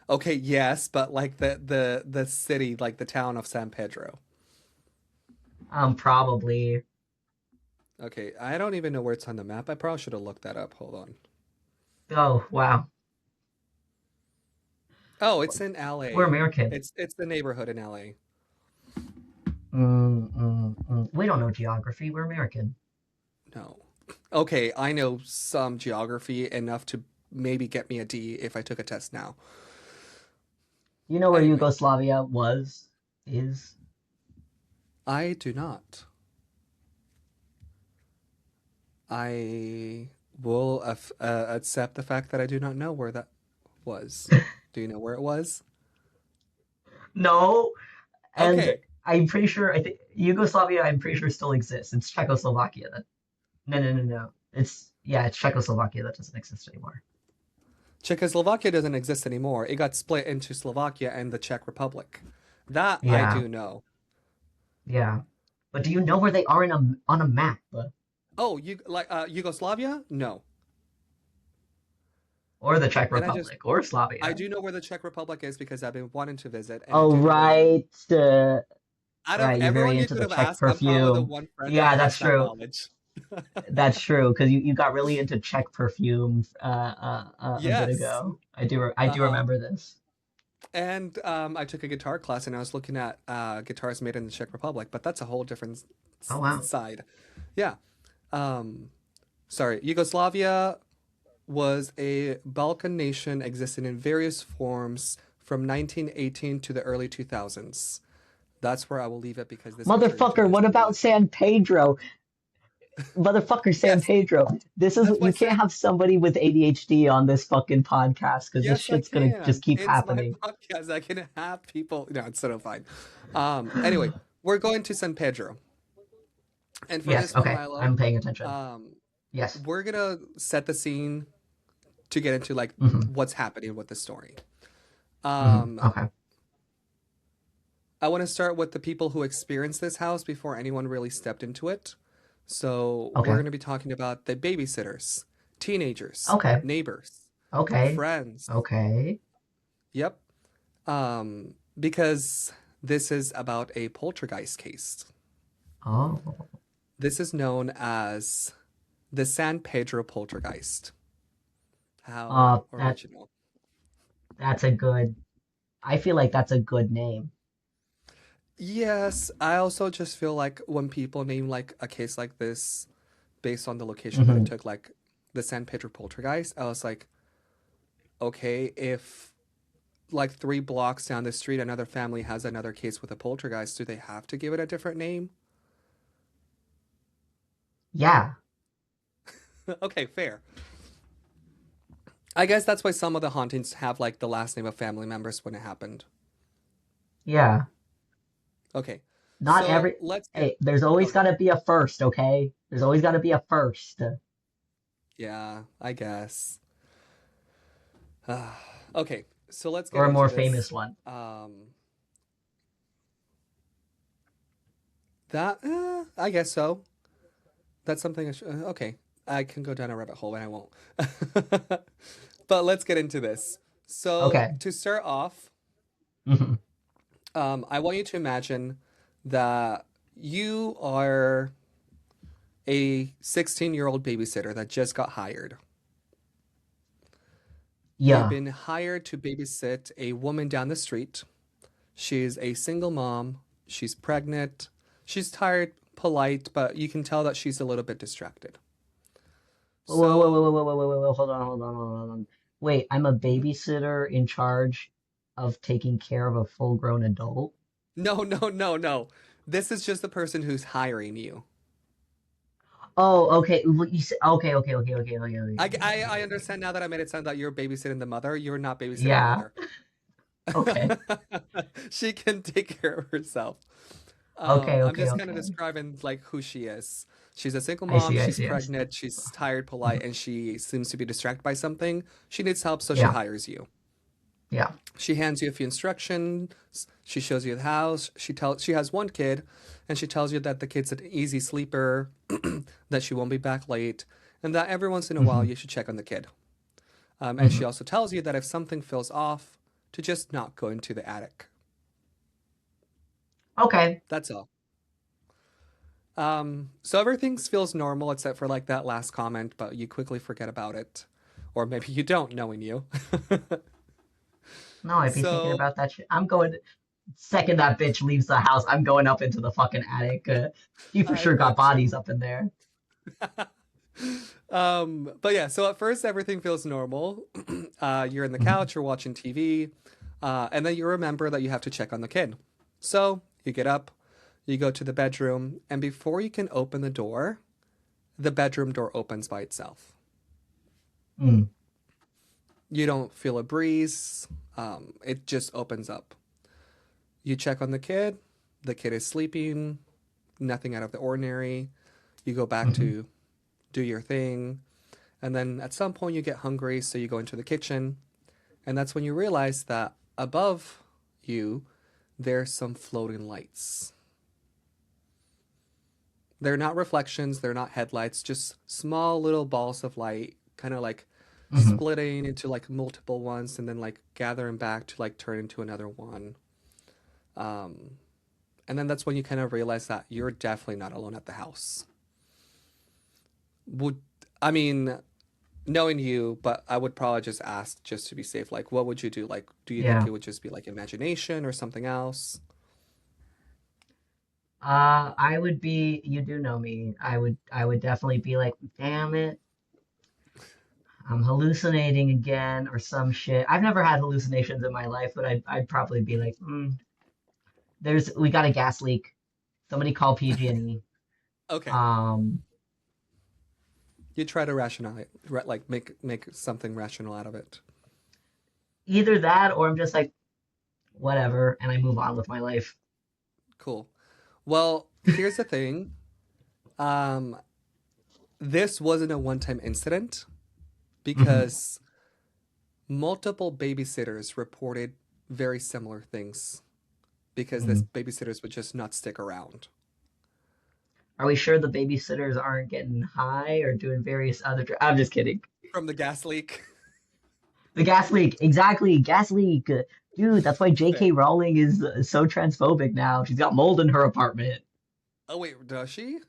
Okay, yes, but like the city, like the town of San Pedro. Probably. Okay, I don't even know where it's on the map. I probably should have looked that up. Hold on. Oh wow, Oh, it's in we're LA. American. It's the neighborhood in LA. We don't know geography. We're American. No. Okay, I know some geography enough to maybe get me a D if I took a test now. You know where Anyway, Yugoslavia was? Is I do not. I will accept the fact that I do not know where that was. Do you know where it was? no, and Okay. I'm pretty sure. I think Yugoslavia. I'm pretty sure still exists. It's Czechoslovakia. No. It's Czechoslovakia that doesn't exist anymore. Czechoslovakia doesn't exist anymore. It got split into Slovakia and the Czech Republic. That I Yeah, do know. yeah. But do you know where they are on a map? Oh, you like Yugoslavia? No. Or the Czech And I just Republic, or I Slavia? do know where the Czech Republic is because I've been wanting to visit, and I Oh, do know where it is. right. Out of Right. You're very everyone you into could the have Czech asked, I'm probably the perfume. one friend that Yeah, that's has that true. knowledge. That's true because you got really into Czech perfume a bit Yes. ago. I do Uh-huh. remember this. And I took a guitar class and I was looking at guitars made in the Czech Republic, but that's a whole different Oh wow. side. Yeah. Um, sorry. Yugoslavia was a Balkan nation existing in various forms from 1918 to the early 2000s. That's where I will leave it because this could turn into a Motherfucker, what history about lesson. San Pedro? Motherfucker, San Yes, Pedro. This is that's why I you can't said have somebody with ADHD on this fucking podcast because this yes, I shit's gonna just can. keep It's my happening. podcast. I can have people. No, it's sort of fine. Anyway, we're going to San Pedro. And for Yes, this one, okay. Milo, I'm paying attention. um, Yes. we're gonna set the scene to get into like hmm what's happening with the story. hmm Um, Okay. I want to start with the people who experienced this house before anyone really stepped into it. So we're Okay. going to be talking about the babysitters, teenagers, Okay. neighbors, Okay. friends. Okay. Yep. Because this is about a poltergeist case. Oh. This is known as the San Pedro Poltergeist. How That original. that's a good. I feel like that's a good name. Yes, I also just feel like when people name like a case like this based on the location that it hmm took, like the San Pedro Poltergeist, I was like, okay, if like 3 blocks down the street another family has another case with a poltergeist, do they have to give it a different name? Yeah. Okay, fair. I guess that's why some of the hauntings have like the last name of family members when it happened. Yeah. Okay, Not so every. let's get. Hey, there's Go always got ahead. to be a first, okay? There's always got to be a first. Yeah, I guess. Okay, so let's get Or a into more this. famous one. Um, that I guess so. That's something I should. Okay, I can go down a rabbit hole, and I won't. But let's get into this. So Okay. to start off, Hmm. I want you to imagine that you are a 16-year-old babysitter that just got hired. You've Yeah. been hired to babysit a woman down the street. She's a single mom. She's pregnant. She's tired, polite, but you can tell that she's a little bit distracted. Whoa, whoa, whoa, So, whoa, whoa, whoa, whoa, whoa, whoa, hold on, hold on, hold on, hold on. Wait, I'm a mhm. babysitter in charge of taking care of a full-grown adult? No, no, no, no. This is just the person who's hiring you. Oh, okay. You said, okay, okay, okay, okay, okay, okay, I, okay, I, okay, I okay. understand now that I made it sound that you're babysitting the mother. You're not babysitting the Yeah. mother. Okay. She can take care of herself. Okay, I'm okay, just kind of okay. describing like who she is. She's a single I mom, see, I she's see, I see. pregnant, she's tired, polite, Mhm. and she seems to be distracted by something. She needs help, so she Yeah, hires you. yeah. She hands you a few instructions, she shows you the house, she has one kid, and she tells you that the kid's an easy sleeper, that she won't be back late, and that every once in a while Hmm. you should check on the kid. And she Hmm. also tells you that if something feels off, to just not go into the attic. Okay. That's all. So everything feels normal except for like that last comment, but you quickly forget about it. Or maybe you don't, knowing you. No, I'd be thinking So, about that shit. I'm going, second that bitch leaves the house, I'm going up into the fucking attic. She for I sure got bet bodies you. up in there. But yeah, so at first everything feels normal. You're in the Hmm. couch, you're watching TV, and then you remember that you have to check on the kid. So you get up, you go to the bedroom, and before you can open the bedroom door opens by itself. Mm. You don't feel a breeze, it just opens up. You check on the kid is sleeping, nothing out of the ordinary. You go back Hmm. to do your thing, and then at some point you get hungry, so you go into the kitchen, and that's when you realize that above you there's some floating lights. They're not reflections, they're not headlights, just small little balls of light, kind of like Hmm. splitting into like multiple ones and then like gathering back to like turn into another one. Um, and then that's when you kind of realize that you're definitely not alone at the house. Would I mean, knowing you, but I would probably just ask just to be safe. Like, what would you do? Like, do you think Yeah. it would just be like imagination or something else? I would be, you do know me. I would definitely be like, damn it, I'm hallucinating again or some shit. I've never had hallucinations in my life, but I'd probably be like, we got a gas leak. Somebody call PG&E. Okay, Um, you try to rationalize, like make something rational out of it. Either that or I'm just like, whatever, and I move on with my life. Cool. Well, here's the thing. Um, this wasn't a one-time incident Hmm. because multiple babysitters reported very similar things because this Hmm. babysitters would just not stick around Are we sure the babysitters aren't getting high or doing various other? I'm just kidding. from the gas leak. The gas leak, exactly, gas leak. Dude, that's why J.K. Fair. Rowling is so transphobic now. She's got mold in her apartment. Oh wait, does she?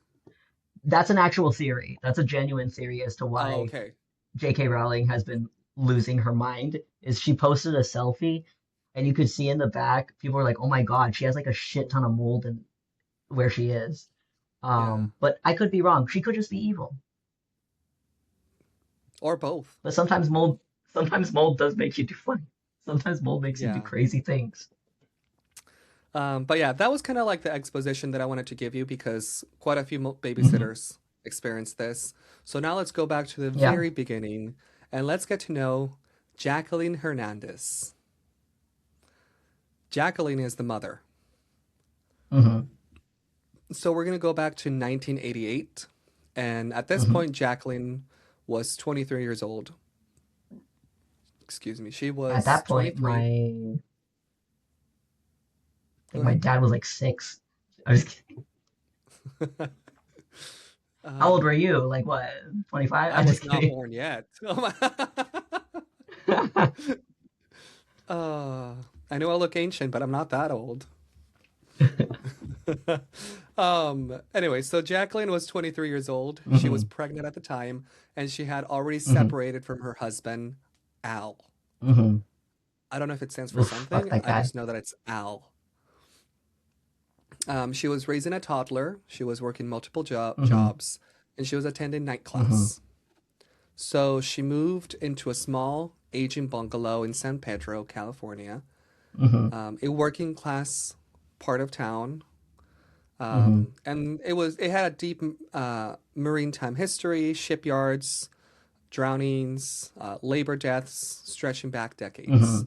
That's an actual theory. That's a genuine theory as to Oh, why okay. J.K. Rowling has been losing her mind. Is she posted a selfie, and you could see in the back, people were like, "Oh my God, she has like a shit ton of mold in where she is." Yeah. But I could be wrong. She could just be evil. Or both. But sometimes mold does make you do funny. Sometimes mold makes you do Yeah. crazy things. But yeah, that was kind of like the exposition that I wanted to give you because quite a few Hmm. babysitters experienced this. So now let's go back to the Yeah. very beginning and let's get to know Jacqueline Hernandez. Jacqueline is the mother. Hmm. So we're going to go back to 1988. And at this Hmm. point, Jacqueline was 23 years old. Excuse me. She At was that point, 23. I Go think my ahead. dad was like 6. I was kidding. How old um, were you? Like what? 25? I I'm just was not kidding. born yet. Oh my. Uh, I know I look ancient, but I'm not that old. Anyway, so Jacqueline was 23 years old. She was Hmm. pregnant at the time, and she had already Hmm. separated from her husband, Al. Hmm. I don't know if it stands for Oof, fuck something. that I guy. just know that it's Al. She was raising a toddler. She was working multiple Hmm. jobs, and she was attending night Hmm. class. So she moved into a small, aging bungalow in San Pedro, California, Hmm. a working class part of town. Hmm. And it had a deep maritime history, shipyards, drownings, labor deaths stretching back Hmm. decades.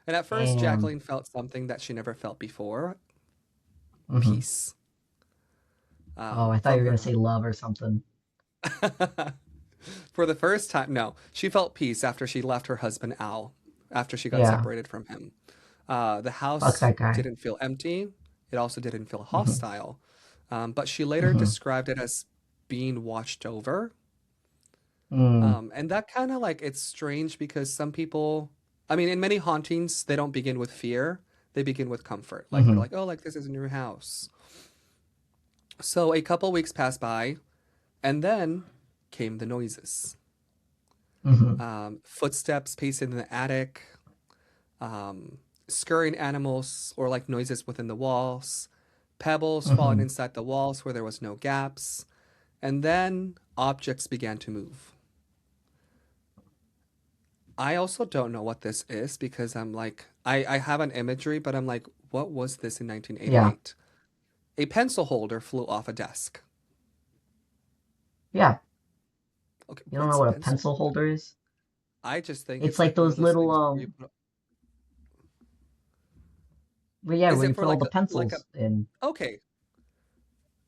And at first, Damn. Jacqueline felt something that she never felt before: Hmm. peace. Oh, I thought you From were gonna her. say love or something. For the first time, no, she felt peace after she left her husband Al, after she got Yeah. separated from him. The Fuck house that guy. didn't feel empty. It also didn't feel Hmm. hostile. But she later Hmm. described it as being watched over. Mm. And that kind of like, it's strange because some people, I mean, in many hauntings, they don't begin with fear. They begin with comfort. Like they're Hmm. like, oh, like this is a new house. So a couple weeks passed by, and then came the noises. Hmm. Footsteps pacing in the attic, um, scurrying animals or like noises within the walls, pebbles falling Hmm. inside the walls where there was no gaps, and then objects began to move. I also don't know what this is because I'm like, I have an imagery, but I'm like, what was this in Yeah. 1988? A pencil holder flew off a desk. Yeah. Okay, You don't know what's a what a pencil pencil holder? holder is? I just think It's it's like like one of those those little things where you put, but yeah, is where it you for put all like the like a, pencils in. okay.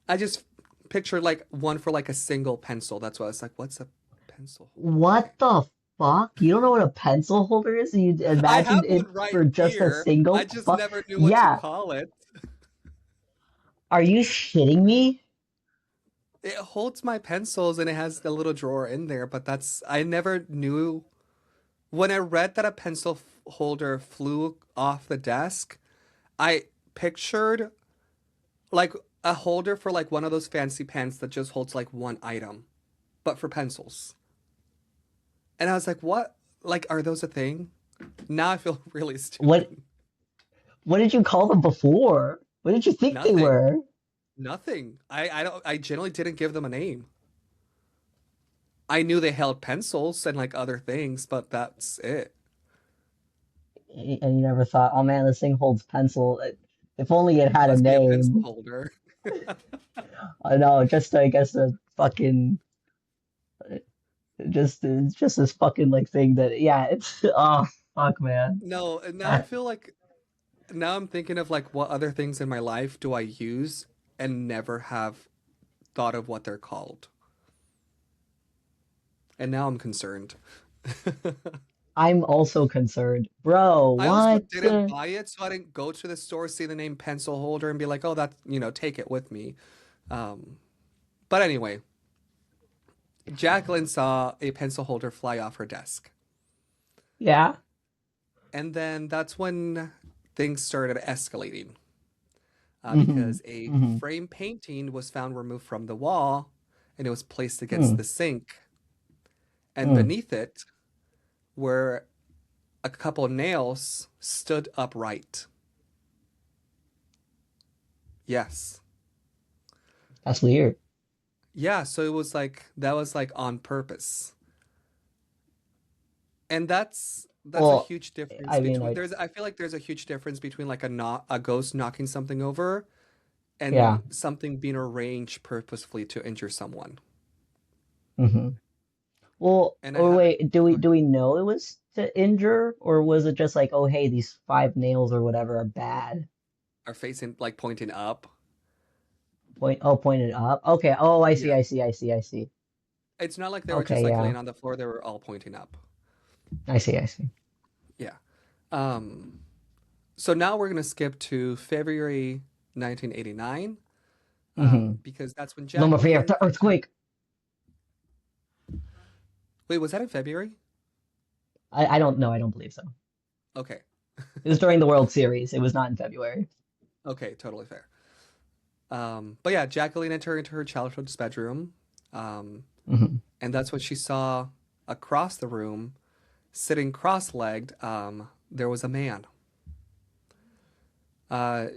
I just pictured like one for like a single pencil. That's why I was like, what's a pencil holder? Okay. What the fuck? You don't know what a pencil holder is? You I have imagined it one right for just a here. I single just fuck? never knew what to Yeah. call it. Are you shitting me? It holds my pencils and it has the little drawer in there, but that's I never knew when I read that a pencil holder flew off the desk, I pictured like a holder for like one of those fancy pens that just holds like one item, but for pencils. And I was like, what? Like, are those a thing? Now I feel really What stupid. what did you call them before? What did you think they Nothing. were? Nothing. I don't I generally didn't give them a name. I knew they held pencils and like other things, but that's it. And you never thought, oh man, this thing holds pencil. If only it had a Must be a pencil name. holder. I know, just I guess a fucking just it's just this fucking like thing that yeah, it's oh fuck man. No, and now I That feel like now I'm thinking of like what other things in my life do I use and never have thought of what they're called. And now I'm concerned. I'm also concerned. Bro, I also what? didn't buy it, so I didn't go to the store, see the name pencil holder, and be like, oh, that, take it with me. Um, but anyway, Jacqueline saw a pencil holder fly off her desk. Yeah. And then that's when things started escalating Hmm. because a Hmm. frame painting was found removed from the wall and it was placed against Hmm. the sink. And Hmm. beneath it were a couple nails stood upright. Yes. That's weird. Yeah, so it was like that was like on purpose. And that's a Well, huge difference I mean, between I feel like there's a huge difference between like a ghost knocking something over and yeah. something being arranged purposefully to injure someone. Hmm. Well, And I or haven't wait, do we know it was to injure, or was it just like, oh hey, these five nails or whatever are bad? are facing like pointing up. Pointed up. Okay. Oh, I see. Yeah. I see. I see. I see. It's not like they were just Okay. like Yeah. laying on the floor, they were all pointing up. I see. I see. Yeah. Um so now we're gonna skip to February 1989, Hmm. because that's when Number fear, Jacqueline. the earthquake. Wait, was that in February? I don't know. I don't believe so. Okay. It was during the World Series. It was not in February. Okay, totally fair. But yeah, Jacqueline entered into her childhood's bedroom, um, Hmm. and that's when she saw across the room, sitting cross-legged, there was a man.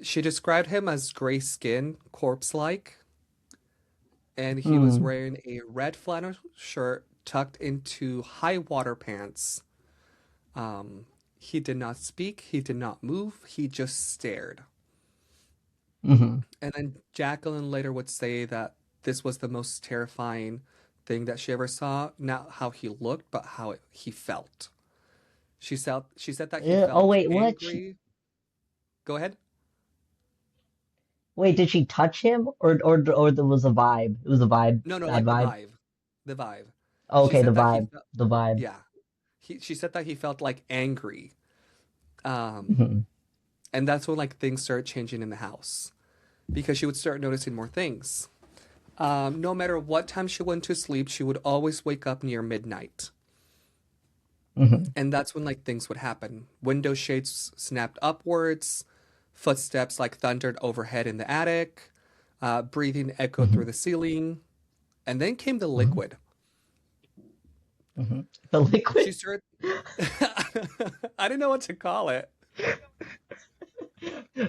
She described him as gray skin, corpse-like, and he was Hmm. wearing a red flannel shirt tucked into high water pants. Um, he did not speak, he did not move, he just stared. Hmm. And then Jacqueline later would say that this was the most terrifying thing that she ever saw. Not how he looked, but how he felt. She said that he Oh felt wait, what? angry. Go ahead. Wait, did she touch him or there was a vibe? It was a vibe, No, no, bad like the vibe. vibe. The vibe. She Okay, the said that he vibe, felt, the vibe. yeah. She said that he felt like angry. Um, Hmm. and that's when like things started changing in the house because she would start noticing more things. No matter what time she went to sleep, she would always wake up near midnight. Hmm. And that's when like things would happen. Window shades snapped upwards, footsteps like thundered overhead in the attic, breathing echoed through Hmm. the ceiling, and then came the Hmm. liquid. Hmm. The liquid, She started. I didn't know what to call it.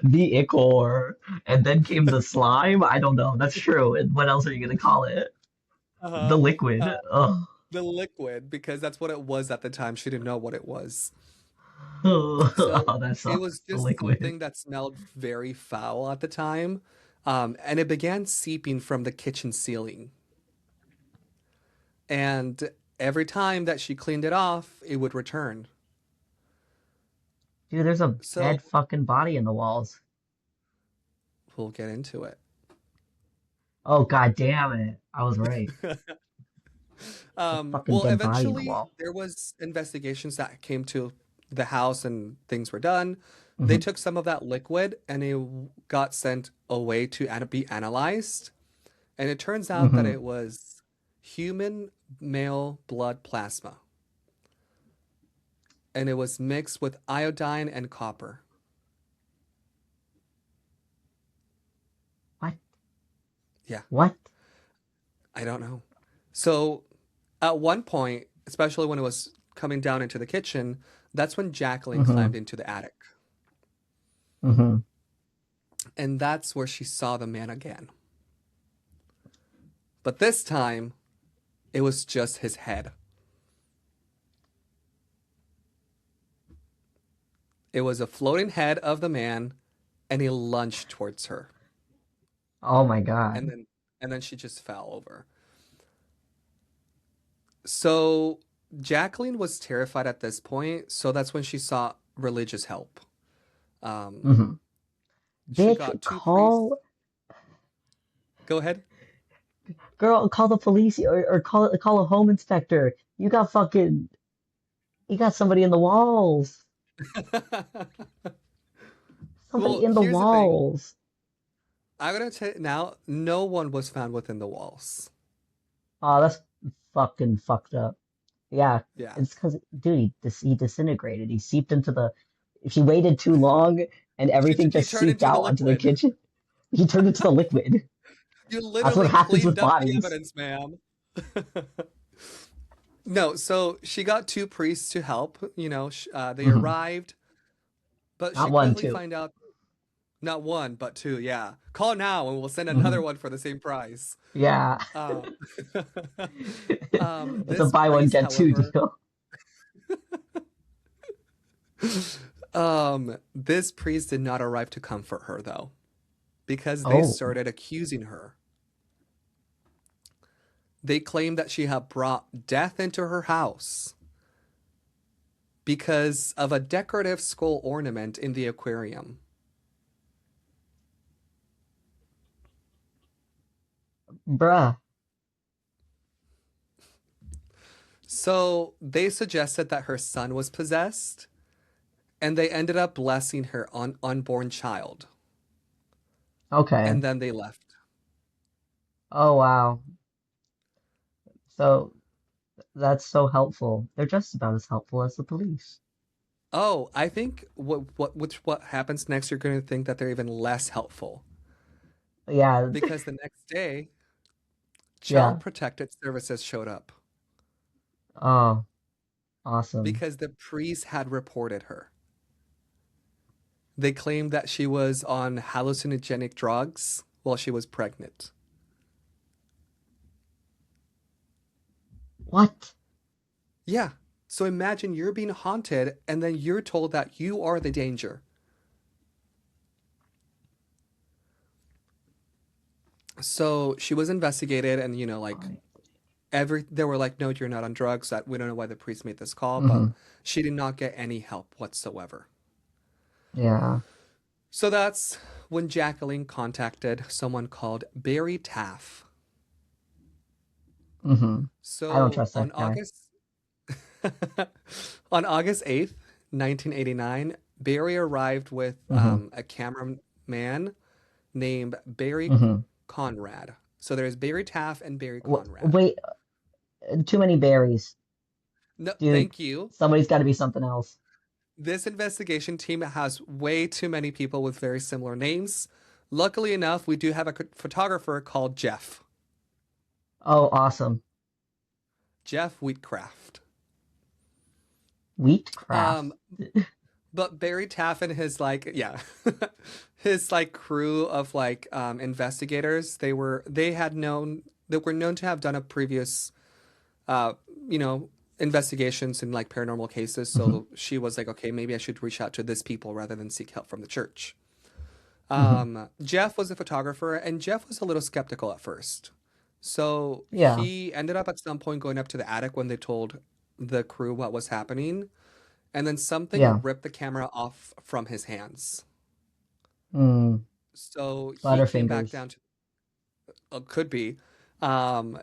the ichor, and then came the slime. I don't know. That's true. And what else are you gonna call it? The Uh-huh. liquid. Uh, Oh, the liquid, because that's what it was at the time. She didn't know what it was. So oh, that it was sucks. The just liquid. something that smelled very foul at the time. And it began seeping from the kitchen ceiling. And every time that she cleaned it off, it would return. Dude, there's a So dead fucking body in the walls. we'll get into it. Oh, god damn it. I was right. It's a fucking Well, dead body in the eventually wall. there was investigations that came to the house and things were done. They Hmm. took some of that liquid and it got sent away to be analyzed. And it turns out that Hmm. it was human male blood plasma. And it was mixed with iodine and copper. What? Yeah, What? I don't know. So at one point, especially when it was coming down into the kitchen, that's when Jacqueline Hmm. climbed into the attic. Hmm. And that's where she saw the man again. But this time, it was just his head. It was a floating head of the man, and he lunged towards her. Oh my And god. then she just fell over. So Jacqueline was terrified at this point, so that's when she sought religious help. Um, Hmm. she Bitch, got two priests. call Go ahead. girl, call the police or call a home inspector. You got somebody in the walls. Somebody Well, in the here's the thing. walls. I'm gonna tell you now, no one was found within the walls. Oh, that's fucking fucked up. Yeah, Yeah. it's because, dude, he disintegrated. He seeped into the. If he waited too long and everything He just turned seeped into the out onto the liquid. kitchen, he turned into the liquid. You That's what literally happens cleaned with up the bodies. evidence, ma'am. No, so she got two priests to help. They Hmm. arrived, but Not she one, quickly two. find out not one, but two. Yeah, call now and we'll send another Hmm. one for the same price. Yeah. Um, It's a this buy one priest, get two however, deal. this priest did not arrive to comfort her though, because they Oh, started accusing her. They claimed that she had brought death into her house because of a decorative skull ornament in the aquarium. bruh. So they suggested that her son was possessed, and they ended up blessing her unborn child, Okay. and then they left. Oh wow. So That's so helpful. They're just about as helpful as the police. Oh, I think what happens next, you're going to think that they're even less helpful Yeah, because the next day, Child yeah. Protected Services showed up Oh, awesome. because the priest had reported her. They claimed that she was on hallucinogenic drugs while she was pregnant. What? Yeah. So imagine you're being haunted and then you're told that you are the danger. So she was investigated and like Funny. they were like, no, you're not on drugs. That we don't know why the priest made this call, but Hmm. she did not get any help whatsoever. Yeah. So that's when Jacqueline contacted someone called Barry Taff. Hmm. I don't So trust that guy. On August 8th, 1989, Barry arrived with Hmm. a cameraman named Barry Hmm. Conrad. So there's Barry Taff and Barry Conrad. Wait, too many berries. No, Dude, thank you. somebody's got to be something else. This investigation team has way too many people with very similar names. Luckily enough, we do have a photographer called Jeff. Oh, awesome. Jeff Wheatcraft. Wheatcraft. Um, but Barry Taff and his his like crew of like investigators, they were known to have done a previous uh you know investigations in like paranormal cases. Hmm. So she was like, okay, maybe I should reach out to this people rather than seek help from the church. Hmm. Jeff was a photographer, and Jeff was a little skeptical at first. So Yeah. he ended up at some point going up to the attic when they told the crew what was happening, and then something Yeah. ripped the camera off from his hands. Mm. So he came back Butterfingers. down to, could be.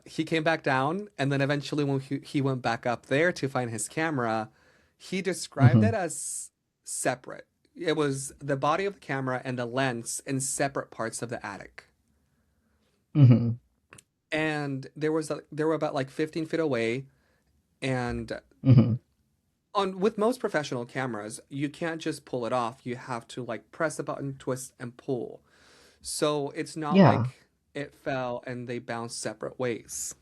He came back down, and then eventually, when he went back up there to find his camera, he described Hmm. it as separate. It was the body of the camera and the lens in separate parts of the attic. Hmm. And they were about like 15 feet away. And Hmm. on with most professional cameras, you can't just pull it off. You have to like press a button, twist, and pull. So it's not Yeah. like it fell and they bounced separate ways.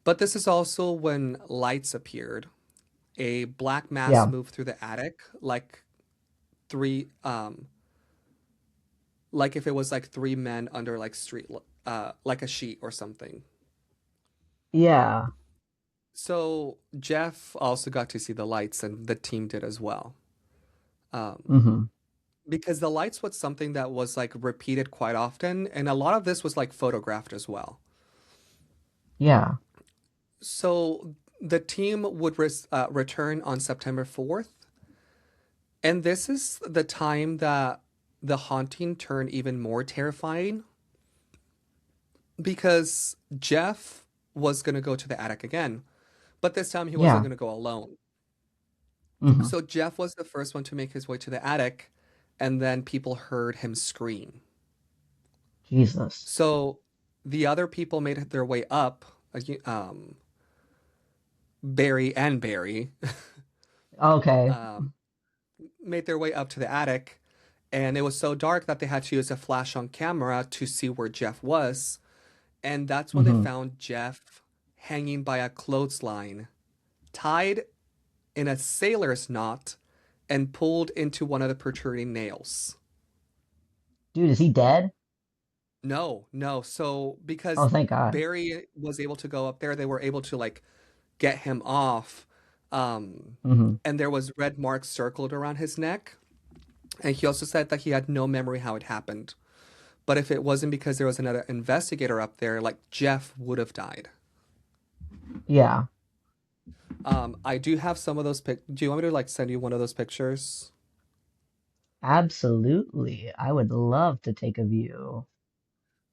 But this is also when lights appeared. A black mass Yeah. moved through the attic, like three, like if it was like three men under like like a sheet or something. Yeah. So Jeff also got to see the lights, and the team did as well. Um, Hmm. because the lights was something that was like repeated quite often, and a lot of this was like photographed as well. Yeah. So the team would return on September 4th, and this is the time that the haunting turned even more terrifying because Jeff was going to go to the attic again, but this time he wasn't Yeah. going to go alone. Hmm. So Jeff was the first one to make his way to the attic, and then people heard him scream. Jesus. So the other people made their way up, Barry and Barry, Okay. um, made their way up to the attic, and it was so dark that they had to use a flash on camera to see where Jeff was. And that's when they Hmm. found Jeff hanging by a clothesline, tied in a sailor's knot, and pulled into one of the protruding nails. Dude, is he dead? No, no. So Oh, because thank God. Barry was able to go up there, they were able to like get him off. Um, Hmm. and there was red marks circled around his neck. And he also said that he had no memory how it happened. But if it wasn't because there was another investigator up there, like Jeff would have died. Yeah. I do have some of those Do you want me to like send you one of those pictures? Absolutely. I would love to take a view.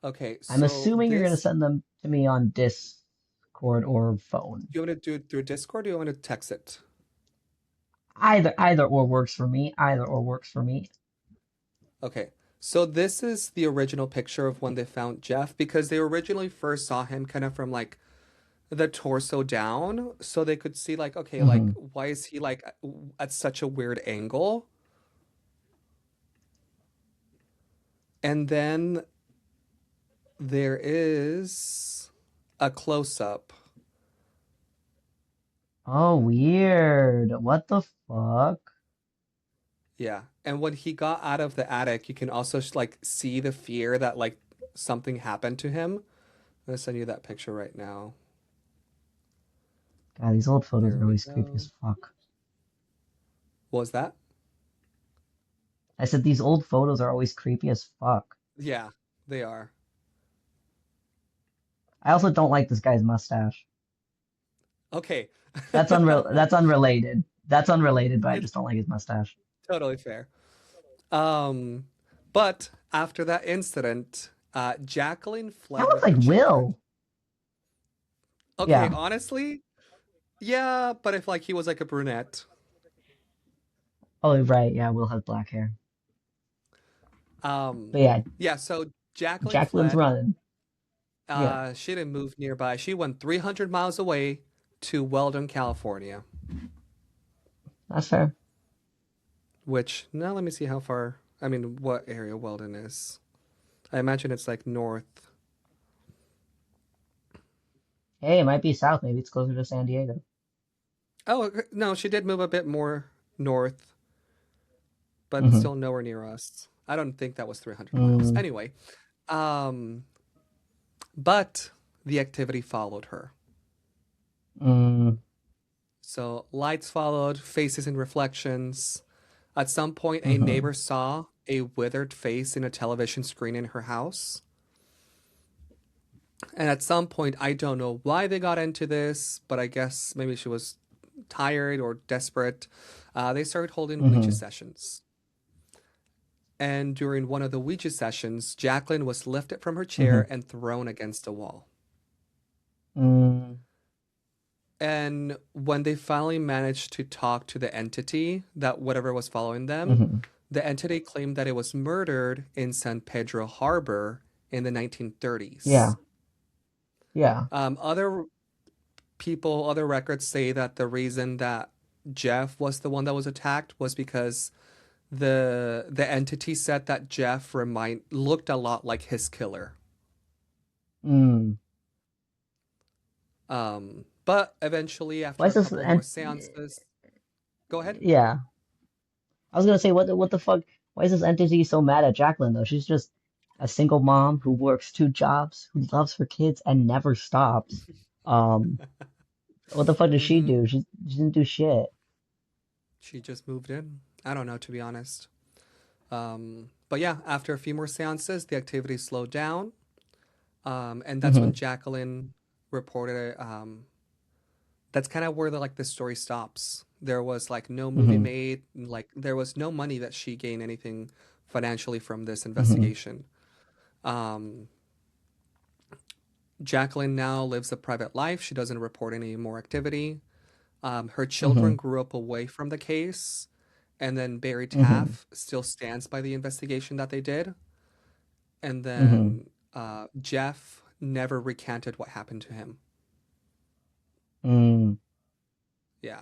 Okay, I'm so assuming you're going to this, send them to me on Discord or phone. do you want me to do it through Discord or do you want me to text it? Either or works for me. Either or works for me. Okay, so this is the original picture of when they found Jeff because they originally first saw him kind of from like the torso down so they could see like, okay, like Hmm. why is he like at such a weird angle? And then there is a close up. Oh, weird. What the fuck? Yeah. And when he got out of the attic, you can also like see the fear that like something happened to him. I'm gonna send you that picture right now. God, these old photos Here are we always creepy go. as fuck. What was that? I said these old photos are always creepy as fuck. Yeah, they are. I also don't like this guy's mustache. Okay. That's unrelated. That's unrelated, but I It's just don't like his mustache. totally fair. Um, but after that incident, Jacqueline Kind fled of looks with her like children. Will. Okay, Yeah. honestly, yeah, but if like he was like a brunette. Oh, right. Yeah, Will has black hair. But Um, yeah, yeah, so Jacqueline Jacqueline's fled. running. Yeah, She didn't move nearby. She went 300 miles away to Weldon, California, that's fair. which now let me see how far, I mean, what area Weldon is. I imagine it's like north. Hey, it might be south. Maybe it's closer to San Diego. Oh, no, she did move a bit more north, but Mm-hmm. still nowhere near us. I don't think that was 300 miles. Mm, Anyway, um, but the activity followed her. mm, So lights followed, faces and reflections. At some point, a mm-hmm. neighbor saw a withered face in a television screen in her house. And at some point, I don't know why they got into this, but I guess maybe she was tired or desperate. They started holding Ouija Mm-hmm. sessions. And during one of the Ouija sessions, Jacqueline was lifted from her Mm-hmm. chair and thrown against a wall. Mm, And when they finally managed to talk to the entity that whatever was following them, mm-hmm. the entity claimed that it was murdered in San Pedro Harbor in the 1930s. Yeah, yeah. Other people, other records say that the reason that Jeff was the one that was attacked was because the entity said that Jeff remind looked a lot like his killer. Mm. But eventually, Why after is a this? couple more And seances, go ahead. yeah, I was gonna say what the fuck? Why is this entity so mad at Jacqueline though? She's just a single mom who works two jobs, who loves her kids and never stops. Um, what the fuck does she Mm-hmm. do? She didn't do shit. She just moved in. I don't know, to be honest. But yeah, after a few more seances, the activity slowed down. And that's Mm-hmm. when Jacqueline reported it. That's kind of where the story stops. There was like no movie Mm-hmm. made, like there was no money that she gained anything financially from this Mm-hmm. investigation. Um, Jacqueline now lives a private life. She doesn't report any more activity. Her Mm-hmm. children grew up away from the case, and then Barry Mm-hmm. Taff still stands by the investigation that they did. And Mm-hmm. then Jeff never recanted what happened to him. Mm. Yeah.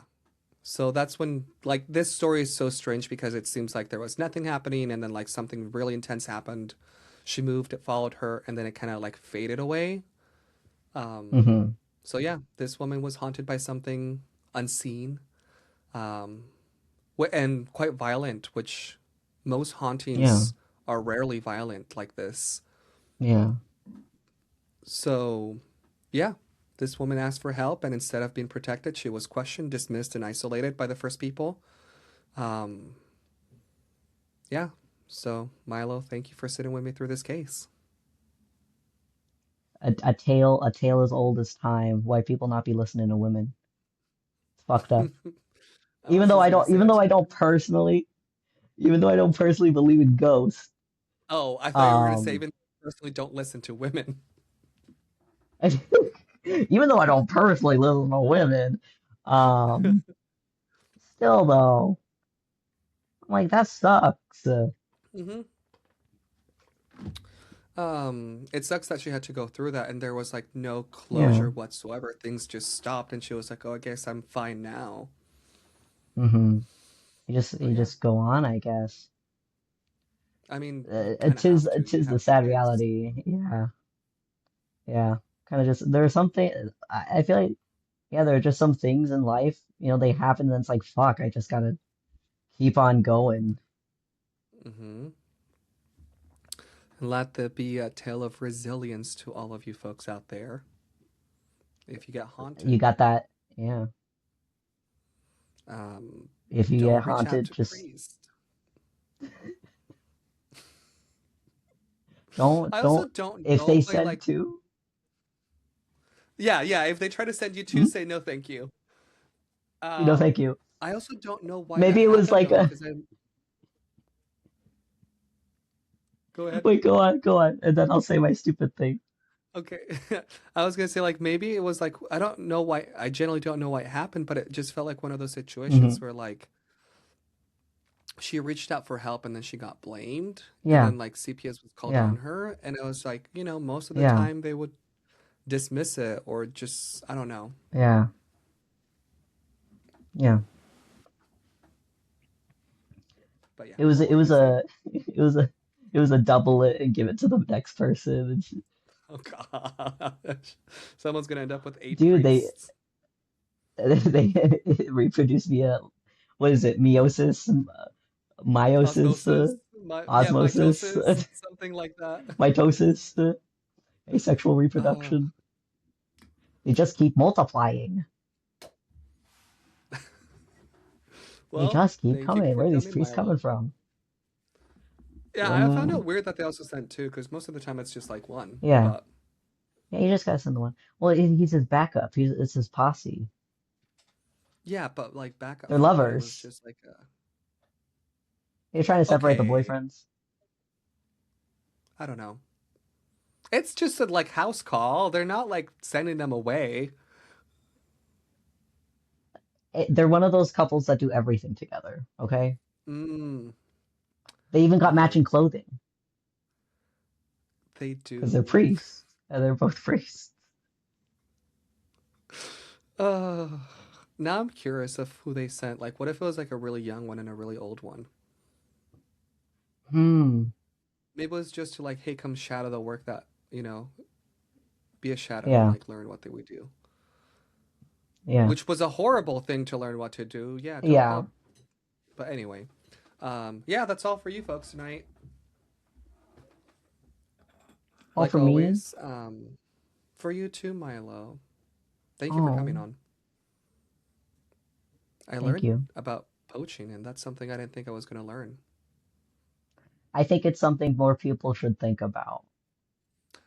So that's when, like, this story is so strange because it seems like there was nothing happening, and then, like, something really intense happened. She moved, it followed her, and then it kind of, like, faded away. Um, Mm-hmm. so, yeah, this woman was haunted by something unseen, um, and quite violent, which most Yeah. hauntings are rarely violent like this. Yeah. So, yeah, this woman asked for help, and instead of being protected, she was questioned, dismissed, and isolated by the first people. Um, yeah. So, Milo, thank you for sitting with me through this case. A tale as old as time. Why people not be listening to women. It's fucked up. I was just gonna say Even that though too. I don't personally believe in ghosts. Oh, I thought you were gonna say Um, even personally don't listen to women. even though I don't personally listen to women, um, still though, I'm like that sucks. hmm It sucks that she had to go through that and there was like no Yeah. closure whatsoever. Things just stopped and she was like, "Oh, I guess I'm fine now." Hmm. You just But you yeah, just go on, I guess. I mean, you kind of It is have to. it You is the have sad kids. reality. Yeah. Yeah. Kind of just there's something I feel like yeah, there are just some things in life, they happen and it's like fuck, I just gotta keep on going. Mm-hmm. And let there be a tale of resilience to all of you folks out there. If you get You haunted, got that? Yeah. um, If you get don't reach out haunted, to just priest. don't I also don't don't if know they if I said like. to, Yeah, yeah. If they try to send you to, hmm? say no, thank you. Thank you. I also don't know why that Maybe it was happened like though, a because I go ahead. wait, go on, and then I'll say my stupid thing. Okay. I was gonna say like maybe it was like I don't know why I generally don't know why it happened, but it just felt like one of those situations Hmm. where like she reached out for help and then she got blamed and Yeah, then like CPS was called yeah, on her and it was like, most of the yeah, time they would dismiss it or just I don't know. yeah, yeah. But yeah, It what were you was gonna say? a it was a double it and give it to the next person. Oh gosh. Someone's gonna end up with eight Dude, priests. they reproduce via what is it? Meiosis, meiosis, Osmosis, yeah, osmosis, mitosis, something like that. mitosis, asexual Oh, reproduction. They just keep multiplying. They well, just keep thank you coming. for Where are these coming, priests coming Milo. from? Yeah, I found Um, it weird that they also sent two because most of the time it's just like one. yeah. But Yeah, you just gotta send the one. Well, he's his backup. It's his posse. yeah, but like back up They're for what? It was lovers. just like You're trying to separate the okay, boyfriends. I don't know. It's just a like house call. They're not like sending them away. They're one of those couples that do everything together. Okay. Mm, They even got okay, matching clothing they because they're do. priests. And they're both priests. Uh, now I'm curious of who they sent. Like, what if it was like a really young one and a really old one? Hmm. Maybe it was just to like, hey, come shadow the work that be a shadow and Yeah. like learn what they would do. Yeah. Which was a horrible thing to learn what to do. Yeah, don't Yeah. call. But anyway, yeah, that's all for you folks tonight. All Like for me. always, for you too, Milo. Thank you for coming Oh, on. I thank learned you. about poaching, and that's something I didn't think I was going to learn. I think it's something more people should think about.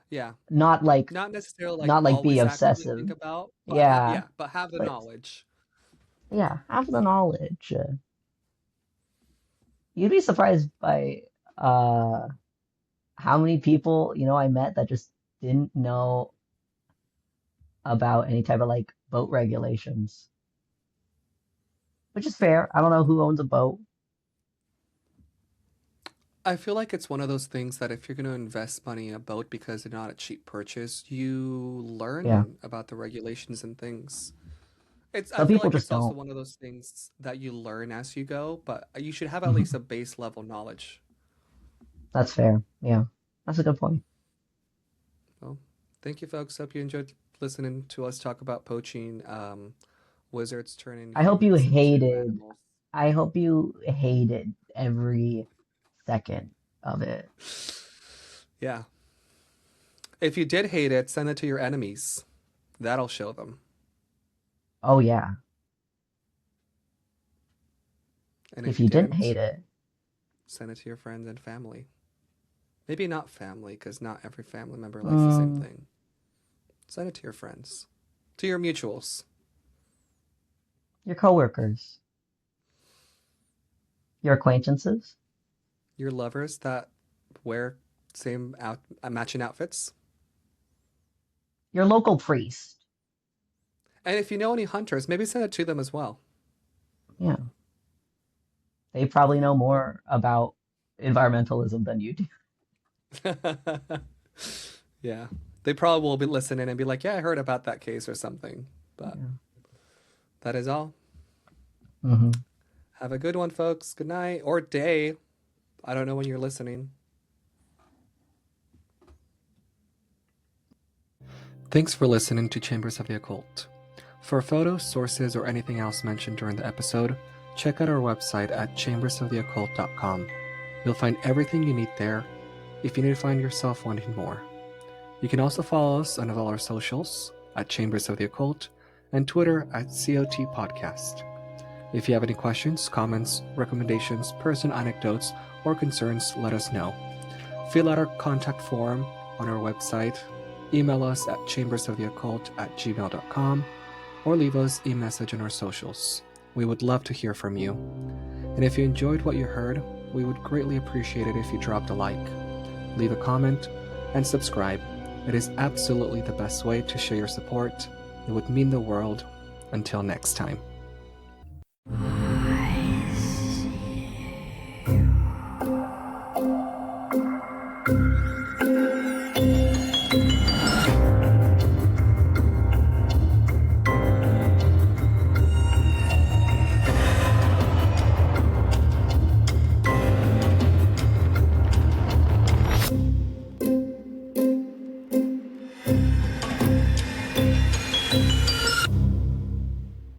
Yeah, Not like not necessarily like not like be always actively obsessive. think about, but Yeah. yeah, but have the But knowledge. yeah, have the knowledge. You'd be surprised by uh how many people, I met that just didn't know about any type of like boat regulations, which is fair. I don't know who owns a boat. I feel like it's one of those things that if you're going to invest money in a boat because they're not a cheap purchase, you Yeah. learn about the regulations and things. It's I Some feel people like just it's also don't. one of those things that you learn as you go, but you should have at least a Mhm. base level knowledge. That's fair. Yeah. That's a good point. Well, thank you folks. Hope you enjoyed listening to us talk about poaching wizards turning I hope you humans into hated, animals. I hope you hated every second of it. Yeah. If you did hate it, send it to your enemies. That'll show them. Oh yeah. And if If you you didn't didn't, hate it, send it to your friends and family. Maybe not family, because not every family member likes the same mm, thing. Send it to your friends, to your mutuals, your coworkers, your acquaintances, your lovers that wear matching outfits. your local priest. And if you know any hunters, maybe send it to them as well. Yeah. They probably know more about environmentalism than you do. Yeah. They probably will be listening and be like, yeah, I heard about that case or something. But Yeah. that is all. Mm-hmm. Have a good one, folks. Good night or day. I don't know when you're listening. Thanks for listening to Chambers of the Occult. For photos, sources, or anything else mentioned during the episode, check out our website at chambersoftheoccult.com. You'll find everything you need there if you need to find yourself wanting more. You can also follow us on all our socials at Chambers of the Occult and Twitter at COT Podcast. If you have any questions, comments, recommendations, personal anecdotes, or concerns, let us know. Fill out our contact form on our website, email us at chambersoftheoccult@gmail.com, or leave us a message on our socials. We would love to hear from you. And if you enjoyed what you heard, we would greatly appreciate it if you dropped a like, leave a comment, and subscribe. It is absolutely the best way to show your support. It would mean the world. Until next time.